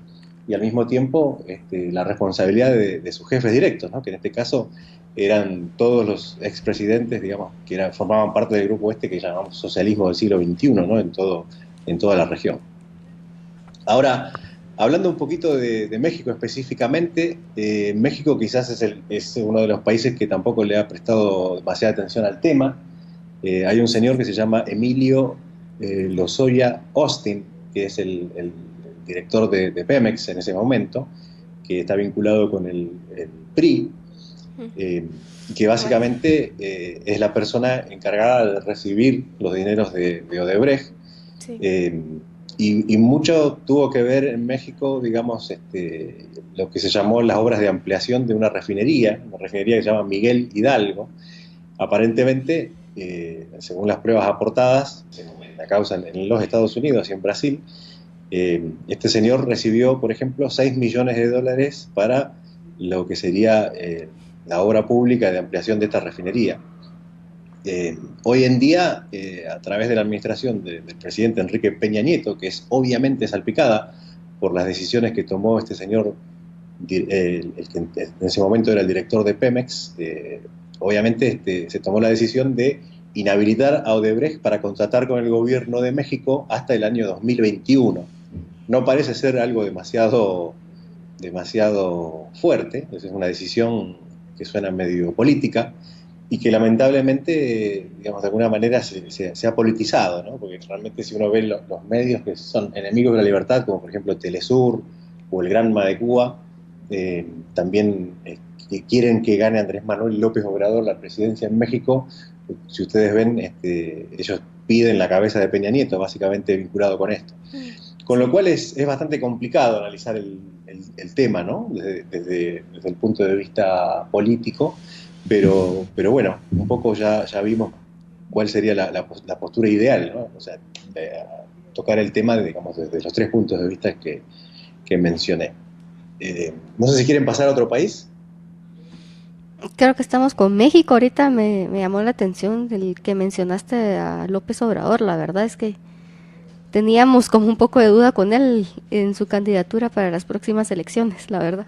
y al mismo tiempo la responsabilidad de sus jefes directos, ¿no?, que en este caso eran todos los expresidentes, digamos, que formaban parte del grupo que llamamos socialismo del siglo XXI, ¿no?, en toda la región. Ahora, hablando un poquito de México específicamente, México quizás es uno de los países que tampoco le ha prestado demasiada atención al tema. Hay un señor que se llama Emilio Lozoya Austin, que es el director de Pemex en ese momento, que está vinculado con el PRI, que básicamente es la persona encargada de recibir los dineros de Odebrecht. Sí. Y mucho tuvo que ver en México, digamos, lo que se llamó las obras de ampliación de una refinería que se llama Miguel Hidalgo. Aparentemente, según las pruebas aportadas en la causa en los Estados Unidos y en Brasil, este señor recibió, por ejemplo, $6 millones para lo que sería la obra pública de ampliación de esta refinería. Hoy en día, a través de la administración del presidente Enrique Peña Nieto, que es obviamente salpicada por las decisiones que tomó este señor, el que en ese momento era el director de Pemex, obviamente se tomó la decisión de inhabilitar a Odebrecht para contratar con el gobierno de México hasta el año 2021. No parece ser algo demasiado fuerte, es una decisión que suena medio política, y que lamentablemente, digamos, de alguna manera se ha politizado, ¿no? Porque realmente si uno ve los medios que son enemigos de la libertad, como por ejemplo Telesur o el Granma de Cuba, también que quieren que gane Andrés Manuel López Obrador la presidencia en México. Si ustedes ven, ellos piden la cabeza de Peña Nieto, básicamente vinculado con esto. Con lo cual es bastante complicado analizar el tema, ¿no?, desde el punto de vista político. Pero bueno, un poco ya vimos cuál sería la postura ideal, ¿no? O sea, tocar el tema, digamos, desde los 3 puntos de vista que mencioné. No sé si quieren pasar a otro país. Creo que estamos con México. Ahorita me llamó la atención del que mencionaste a López Obrador. La verdad es que teníamos como un poco de duda con él en su candidatura para las próximas elecciones, la verdad.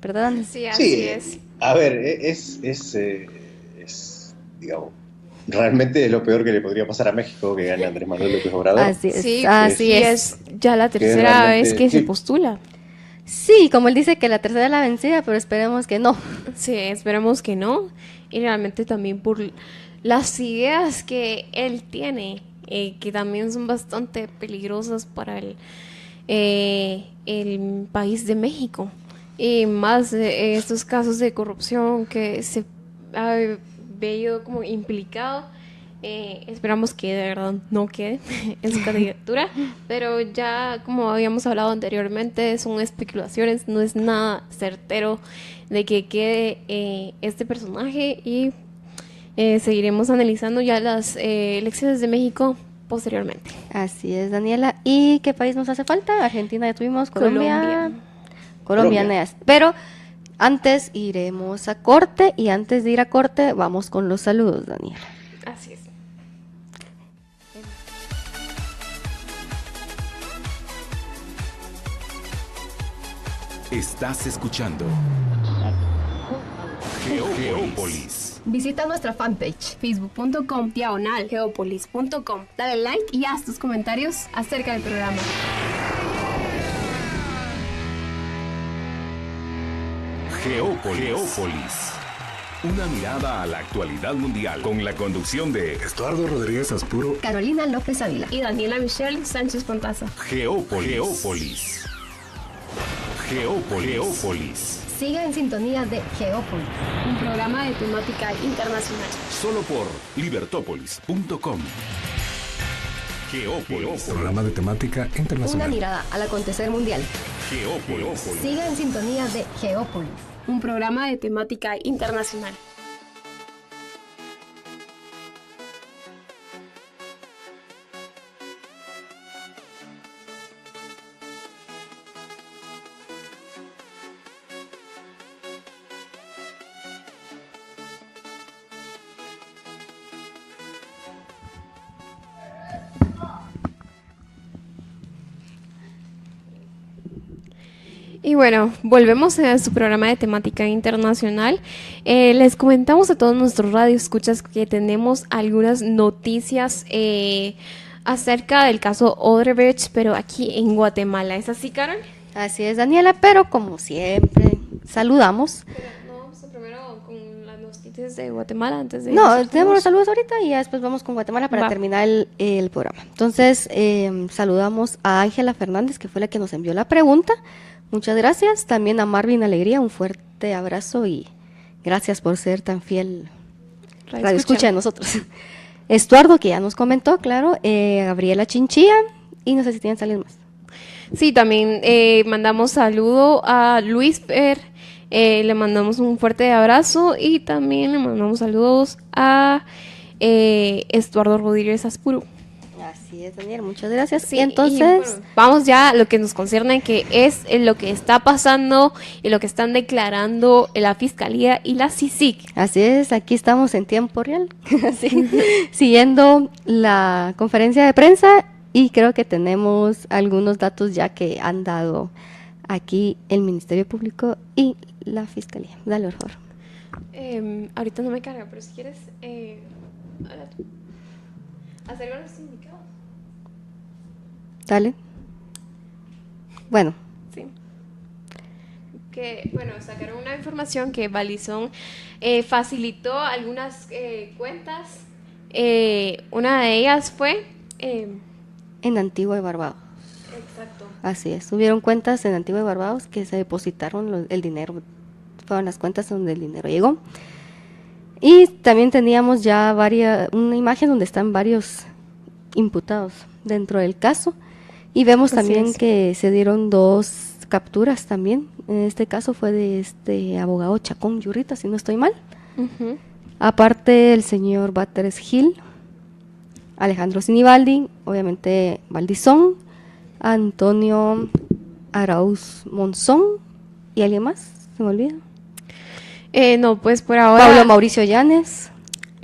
¿Verdad, Ana? Sí, así es. A ver, digamos, realmente es lo peor que le podría pasar a México, que gane Andrés Manuel López Obrador. Así es. Sí, así es. Ya la tercera vez que se postula. Sí, como él dice que la tercera es la vencida, pero esperemos que no. Sí, esperemos que no. Y realmente también por las ideas que él tiene, que también son bastante peligrosas para el país de México. Y más estos casos de corrupción que se ha veído como implicado. Esperamos que de verdad no quede en su candidatura, pero ya como habíamos hablado anteriormente, son especulaciones, no es nada certero de que quede este personaje, y seguiremos analizando ya las elecciones de México posteriormente. Así es, Daniela. ¿Y qué país nos hace falta? Argentina ya tuvimos, Colombia. Pero antes iremos a corte, y antes de ir a corte vamos con los saludos, Daniela. Así es. Estás escuchando Geópolis. Visita nuestra fanpage facebook.com/geopolis.com. Dale like y haz tus comentarios acerca del programa. Geópolis. Una mirada a la actualidad mundial con la conducción de Estuardo Rodríguez Aspuro, Carolina López Ávila y Daniela Michelle Sánchez Pontaza. Geópolis. Siga en sintonía de Geópolis, un programa de temática internacional. Solo por libertópolis.com. Geópolis. programa de temática Una internacional. mirada al acontecer mundial. Geópolis. Siga en sintonía de Geópolis, un programa de temática internacional. Y bueno, volvemos a su programa de temática internacional. Les comentamos a todos nuestros radioescuchas que tenemos algunas noticias acerca del caso Odebrecht, pero aquí en Guatemala. ¿Es así, Carol? Así es, Daniela, pero como siempre, saludamos. Pero no vamos primero con las noticias de Guatemala antes de... No, tenemos los saludos ahorita y ya después vamos con Guatemala para terminar el programa. Entonces, saludamos a Ángela Fernández, que fue la que nos envió la pregunta. Muchas gracias. También a Marvin Alegría, un fuerte abrazo y gracias por ser tan fiel radio escucha de nosotros. Estuardo, que ya nos comentó, claro. Gabriela Chinchilla, y no sé si tienen salir más. Sí, también mandamos saludo a Luis Per, le mandamos un fuerte abrazo, y también le mandamos saludos a Estuardo Rodríguez Aspuro. Así es, Daniel, muchas gracias. Sí, y entonces, bueno, vamos ya a lo que nos concierne, que es lo que está pasando y lo que están declarando la Fiscalía y la CICIG. Así es, aquí estamos en tiempo real, siguiendo la conferencia de prensa, y creo que tenemos algunos datos ya que han dado aquí el Ministerio Público y la Fiscalía. Dale, por favor. Ahorita no me carga, pero si quieres hacer los sindicados. Dale. Bueno. Sí. Que, bueno, sacaron una información que Balizón facilitó algunas cuentas. Una de ellas fue... en Antigua y Barbados. Exacto. Así es. Hubieron cuentas en Antigua y Barbados que se depositaron el dinero. Fueron las cuentas donde el dinero llegó. Y también teníamos ya una imagen donde están varios imputados dentro del caso. Y vemos también que se dieron 2 capturas también. En este caso fue de este abogado Chacón Yurrita, si no estoy mal. Uh-huh. Aparte el señor Batres Gil, Alejandro Sinibaldi, obviamente Valdizón, Antonio Arauz Monzón y alguien más, ¿se me olvida? No, pues por ahora... Pablo Mauricio Llanes.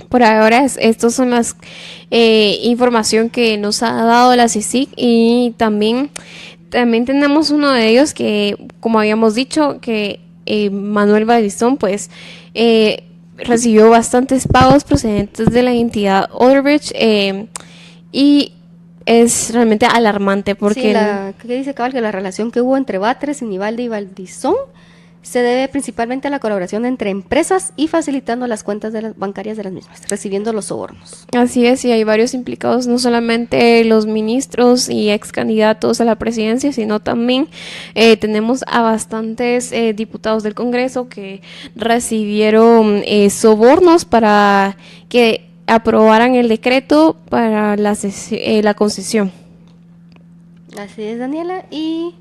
Por ahora estos son las información que nos ha dado la CICIG, y también tenemos uno de ellos que, como habíamos dicho, que Manuel Valdizón pues recibió bastantes pagos procedentes de la entidad Odebrecht, y es realmente alarmante porque... Sí, ¿qué dice cabal? Que la relación que hubo entre Batres, Sinibaldi y Valdizón se debe principalmente a la colaboración entre empresas y facilitando las cuentas bancarias de las mismas, recibiendo los sobornos. Así es, y hay varios implicados, no solamente los ministros y ex candidatos a la presidencia, sino también tenemos a bastantes diputados del Congreso que recibieron sobornos para que aprobaran el decreto para la concesión. Así es, Daniela, y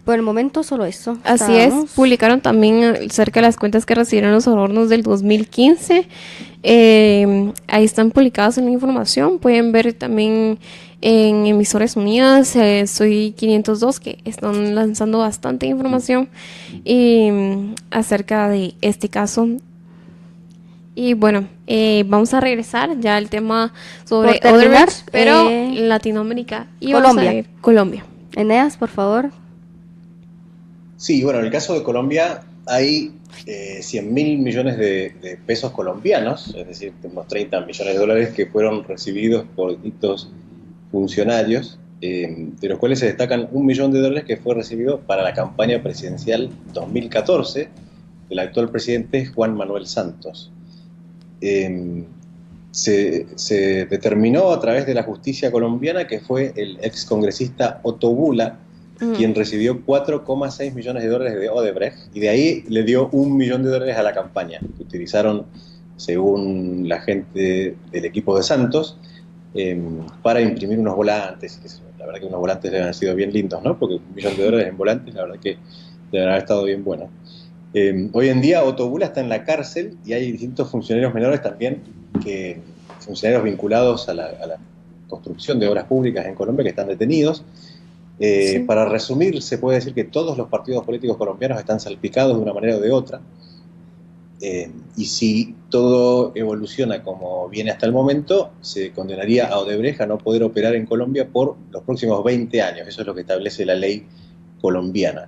por el momento solo eso. Así es, publicaron también cerca de las cuentas que recibieron los sobornos del 2015. Ahí están publicadas en la información. Pueden ver también en Emisoras Unidas, Soy 502, que están lanzando bastante información acerca de este caso. Y bueno, vamos a regresar ya al tema sobre Odebrecht, pero Latinoamérica y Colombia. Eneas, por favor. Sí, bueno, en el caso de Colombia hay 100.000 millones de pesos colombianos, es decir, unos 30 millones de dólares que fueron recibidos por distintos funcionarios, de los cuales se destacan $1 millón que fue recibido para la campaña presidencial 2014 del actual presidente Juan Manuel Santos. Se determinó a través de la justicia colombiana que fue el ex congresista Otto Bula quien recibió $4,6 millones de Odebrecht, y de ahí le dio $1 millón a la campaña, que utilizaron, según la gente del equipo de Santos, para imprimir unos volantes. La verdad que unos volantes deben haber sido bien lindos, ¿no? Porque $1 millón en volantes, la verdad que deben haber estado bien buenos. Hoy en día Otto Bula está en la cárcel y hay distintos funcionarios menores también, funcionarios vinculados a la construcción de obras públicas en Colombia, que están detenidos. Sí. Para resumir, se puede decir que todos los partidos políticos colombianos están salpicados de una manera o de otra, y si todo evoluciona como viene hasta el momento, se condenaría a Odebrecht a no poder operar en Colombia por los próximos 20 años. Eso es lo que establece la ley colombiana.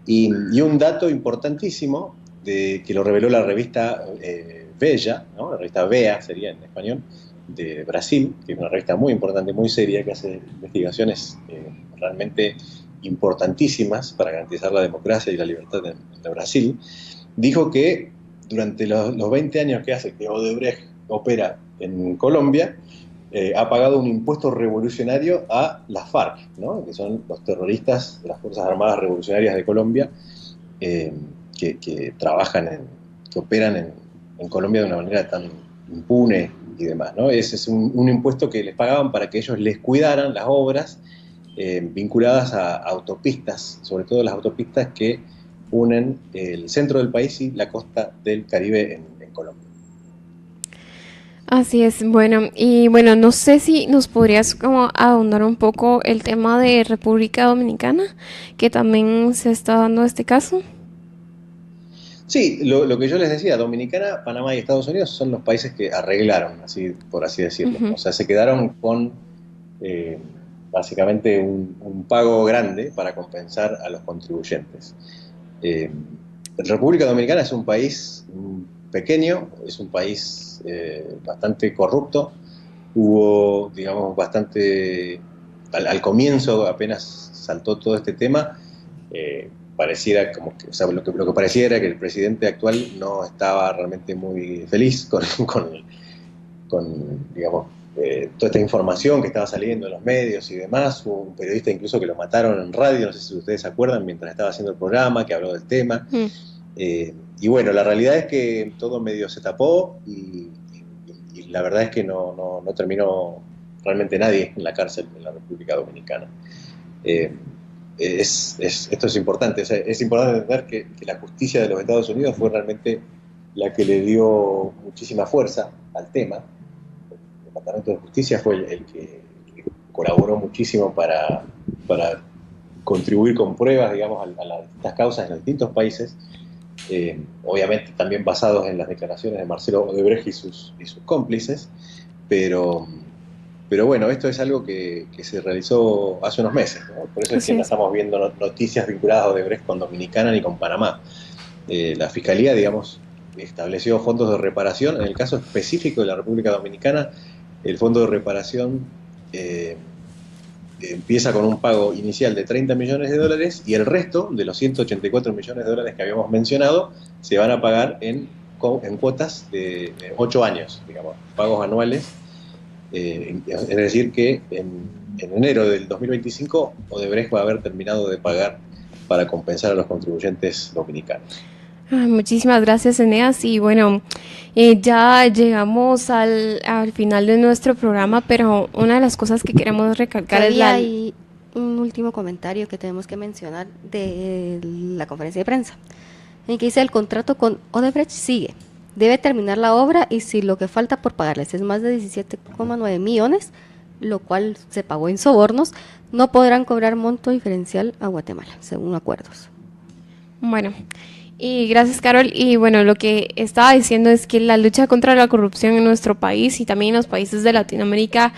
Y un dato importantísimo, que lo reveló la revista Veja, ¿no? La revista Vea sería en español, de Brasil, que es una revista muy importante, muy seria, que hace investigaciones realmente importantísimas para garantizar la democracia y la libertad de Brasil, dijo que durante los 20 años que hace que Odebrecht opera en Colombia, ha pagado un impuesto revolucionario a las FARC, ¿no? Que son los terroristas de las Fuerzas Armadas Revolucionarias de Colombia, que trabajan, que operan en Colombia de una manera tan impune y demás, ¿no? Ese es un impuesto que les pagaban para que ellos les cuidaran las obras vinculadas a autopistas, sobre todo las autopistas que unen el centro del país y la costa del Caribe en Colombia. Así es, bueno, y bueno, no sé si nos podrías como ahondar un poco el tema de República Dominicana, que también se está dando este caso. Sí, lo que yo les decía, Dominicana, Panamá y Estados Unidos son los países que arreglaron, así por así decirlo. O sea, se quedaron con básicamente un pago grande para compensar a los contribuyentes. República Dominicana es un país pequeño, es un país bastante corrupto. Hubo, digamos, bastante... Al comienzo, apenas saltó todo este tema, pareciera como que, o sea, lo que parecía era que el presidente actual no estaba realmente muy feliz con digamos, toda esta información que estaba saliendo en los medios y demás. Hubo un periodista incluso que lo mataron en radio, no sé si ustedes se acuerdan, mientras estaba haciendo el programa, que habló del tema. Y bueno, la realidad es que todo medio se tapó y la verdad es que no terminó realmente nadie en la cárcel en la República Dominicana. Esto es importante, es importante entender que la justicia de los Estados Unidos fue realmente la que le dio muchísima fuerza al tema. El Departamento de Justicia fue el que colaboró muchísimo para contribuir con pruebas, digamos, a las distintas causas en los distintos países, obviamente también basados en las declaraciones de Marcelo Odebrecht y sus cómplices, pero bueno, esto es algo que se realizó hace unos meses, ¿no? Por eso es que no estamos viendo noticias vinculadas a Odebrecht con Dominicana ni con Panamá. La Fiscalía, digamos, estableció fondos de reparación. En el caso específico de la República Dominicana, el fondo de reparación empieza con un pago inicial de $30 millones y el resto de los $184 millones que habíamos mencionado se van a pagar en cuotas de 8 años, digamos, pagos anuales. Es decir, que en enero del 2025 Odebrecht va a haber terminado de pagar para compensar a los contribuyentes dominicanos. Muchísimas gracias, Eneas. Y bueno, ya llegamos al final de nuestro programa, pero una de las cosas que queremos recalcar es hay un último comentario que tenemos que mencionar de la conferencia de prensa, en que dice: el contrato con Odebrecht sigue, debe terminar la obra y si lo que falta por pagarles es más de 17,9 millones, lo cual se pagó en sobornos, no podrán cobrar monto diferencial a Guatemala, según acuerdos. Bueno, y gracias, Carol. Y bueno, lo que estaba diciendo es que la lucha contra la corrupción en nuestro país y también en los países de Latinoamérica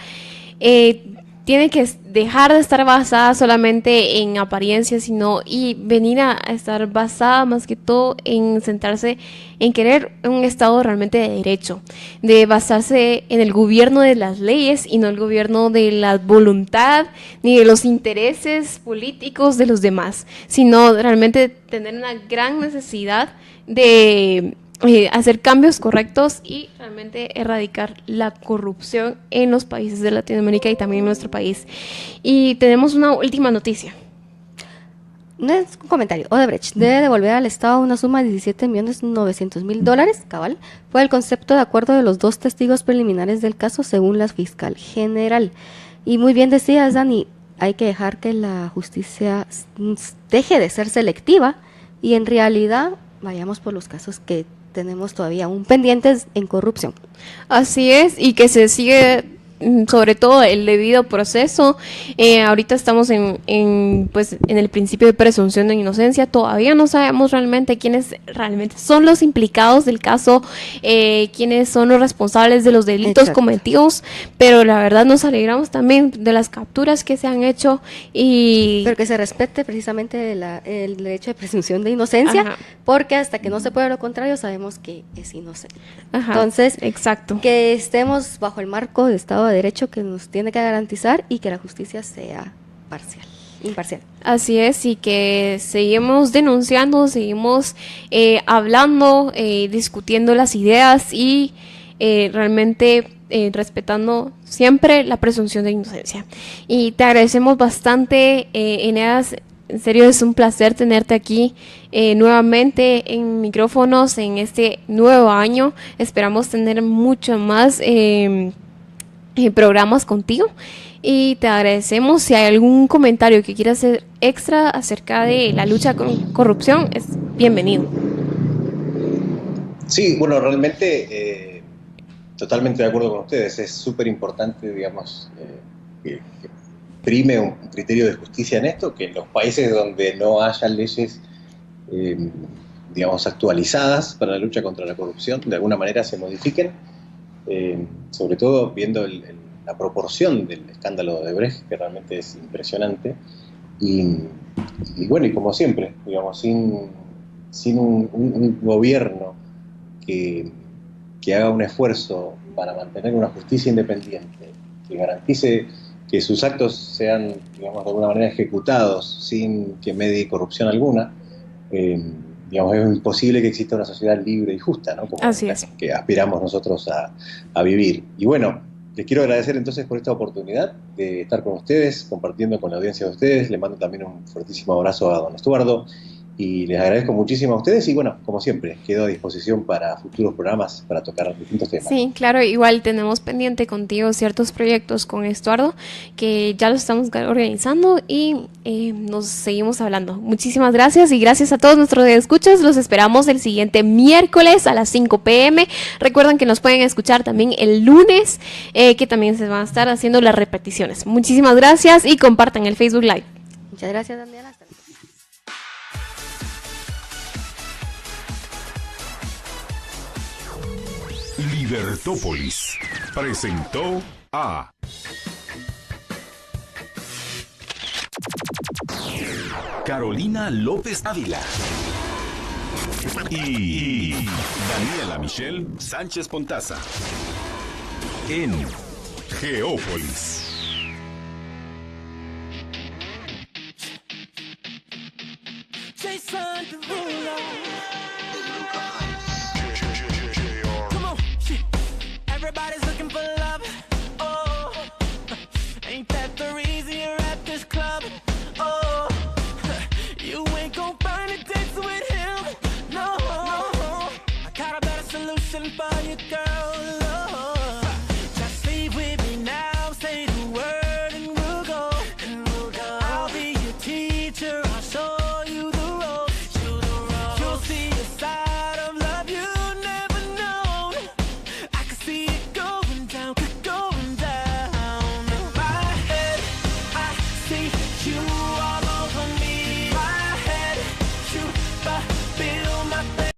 tiene que dejar de estar basada solamente en apariencias, sino y venir a estar basada más que todo en centrarse en querer un Estado realmente de derecho, de basarse en el gobierno de las leyes y no el gobierno de la voluntad ni de los intereses políticos de los demás, sino realmente tener una gran necesidad de hacer cambios correctos y realmente erradicar la corrupción en los países de Latinoamérica y también en nuestro país. Y tenemos una última noticia. No es un comentario. Odebrecht debe devolver al Estado una suma de $17.900.000, cabal, por el concepto de acuerdo de los 2 testigos preliminares del caso, según la fiscal general. Y muy bien decías, Dani, hay que dejar que la justicia deje de ser selectiva y en realidad vayamos por los casos que tenemos todavía aún pendientes en corrupción. Así es, y que se sigue sobre todo el debido proceso. Ahorita estamos en el principio de presunción de inocencia. Todavía no sabemos realmente quiénes realmente son los implicados del caso, quiénes son los responsables de los delitos cometidos, pero la verdad nos alegramos también de las capturas que se han hecho pero que se respete precisamente el derecho de presunción de inocencia, porque hasta que no se pruebe lo contrario sabemos que es inocente. Entonces, exacto, que estemos bajo el marco de Estado de Derecho que nos tiene que garantizar y que la justicia sea imparcial. Así es, y que seguimos denunciando, seguimos hablando, discutiendo las ideas y realmente respetando siempre la presunción de inocencia. Y te agradecemos bastante, Eneas. En serio, es un placer tenerte aquí nuevamente en micrófonos en este nuevo año. Esperamos tener mucho más programas contigo y te agradecemos. Si hay algún comentario que quieras hacer extra acerca de la lucha con corrupción, es bienvenido. Sí, bueno, realmente totalmente de acuerdo con ustedes. Es súper importante, digamos, que prime un criterio de justicia en esto, que en los países donde no haya leyes digamos, actualizadas para la lucha contra la corrupción, de alguna manera se modifiquen, sobre todo viendo la proporción del escándalo de Odebrecht, que realmente es impresionante, y bueno, y como siempre, digamos, sin un gobierno que haga un esfuerzo para mantener una justicia independiente, que garantice que sus actos sean, digamos, de alguna manera ejecutados sin que medie corrupción alguna, digamos, es imposible que exista una sociedad libre y justa, ¿no? Como Así la es. que aspiramos nosotros a vivir. Y bueno, les quiero agradecer entonces por esta oportunidad de estar con ustedes, compartiendo con la audiencia de ustedes. Les mando también un fuertísimo abrazo a don Estuardo y les agradezco muchísimo a ustedes y bueno, como siempre, quedo a disposición para futuros programas para tocar distintos temas. Sí, claro, igual tenemos pendiente contigo ciertos proyectos con Estuardo que ya los estamos organizando y nos seguimos hablando. Muchísimas gracias y gracias a todos nuestros escuchas. Los esperamos el siguiente miércoles a las 5 p.m. Recuerden que nos pueden escuchar también el lunes, que también se van a estar haciendo las repeticiones. Muchísimas gracias y compartan el Facebook Live. Muchas gracias, Daniela. Libertópolis presentó a Carolina López Ávila y Daniela Michelle Sánchez Pontaza en Geópolis. son Derulo. Come on, everybody's looking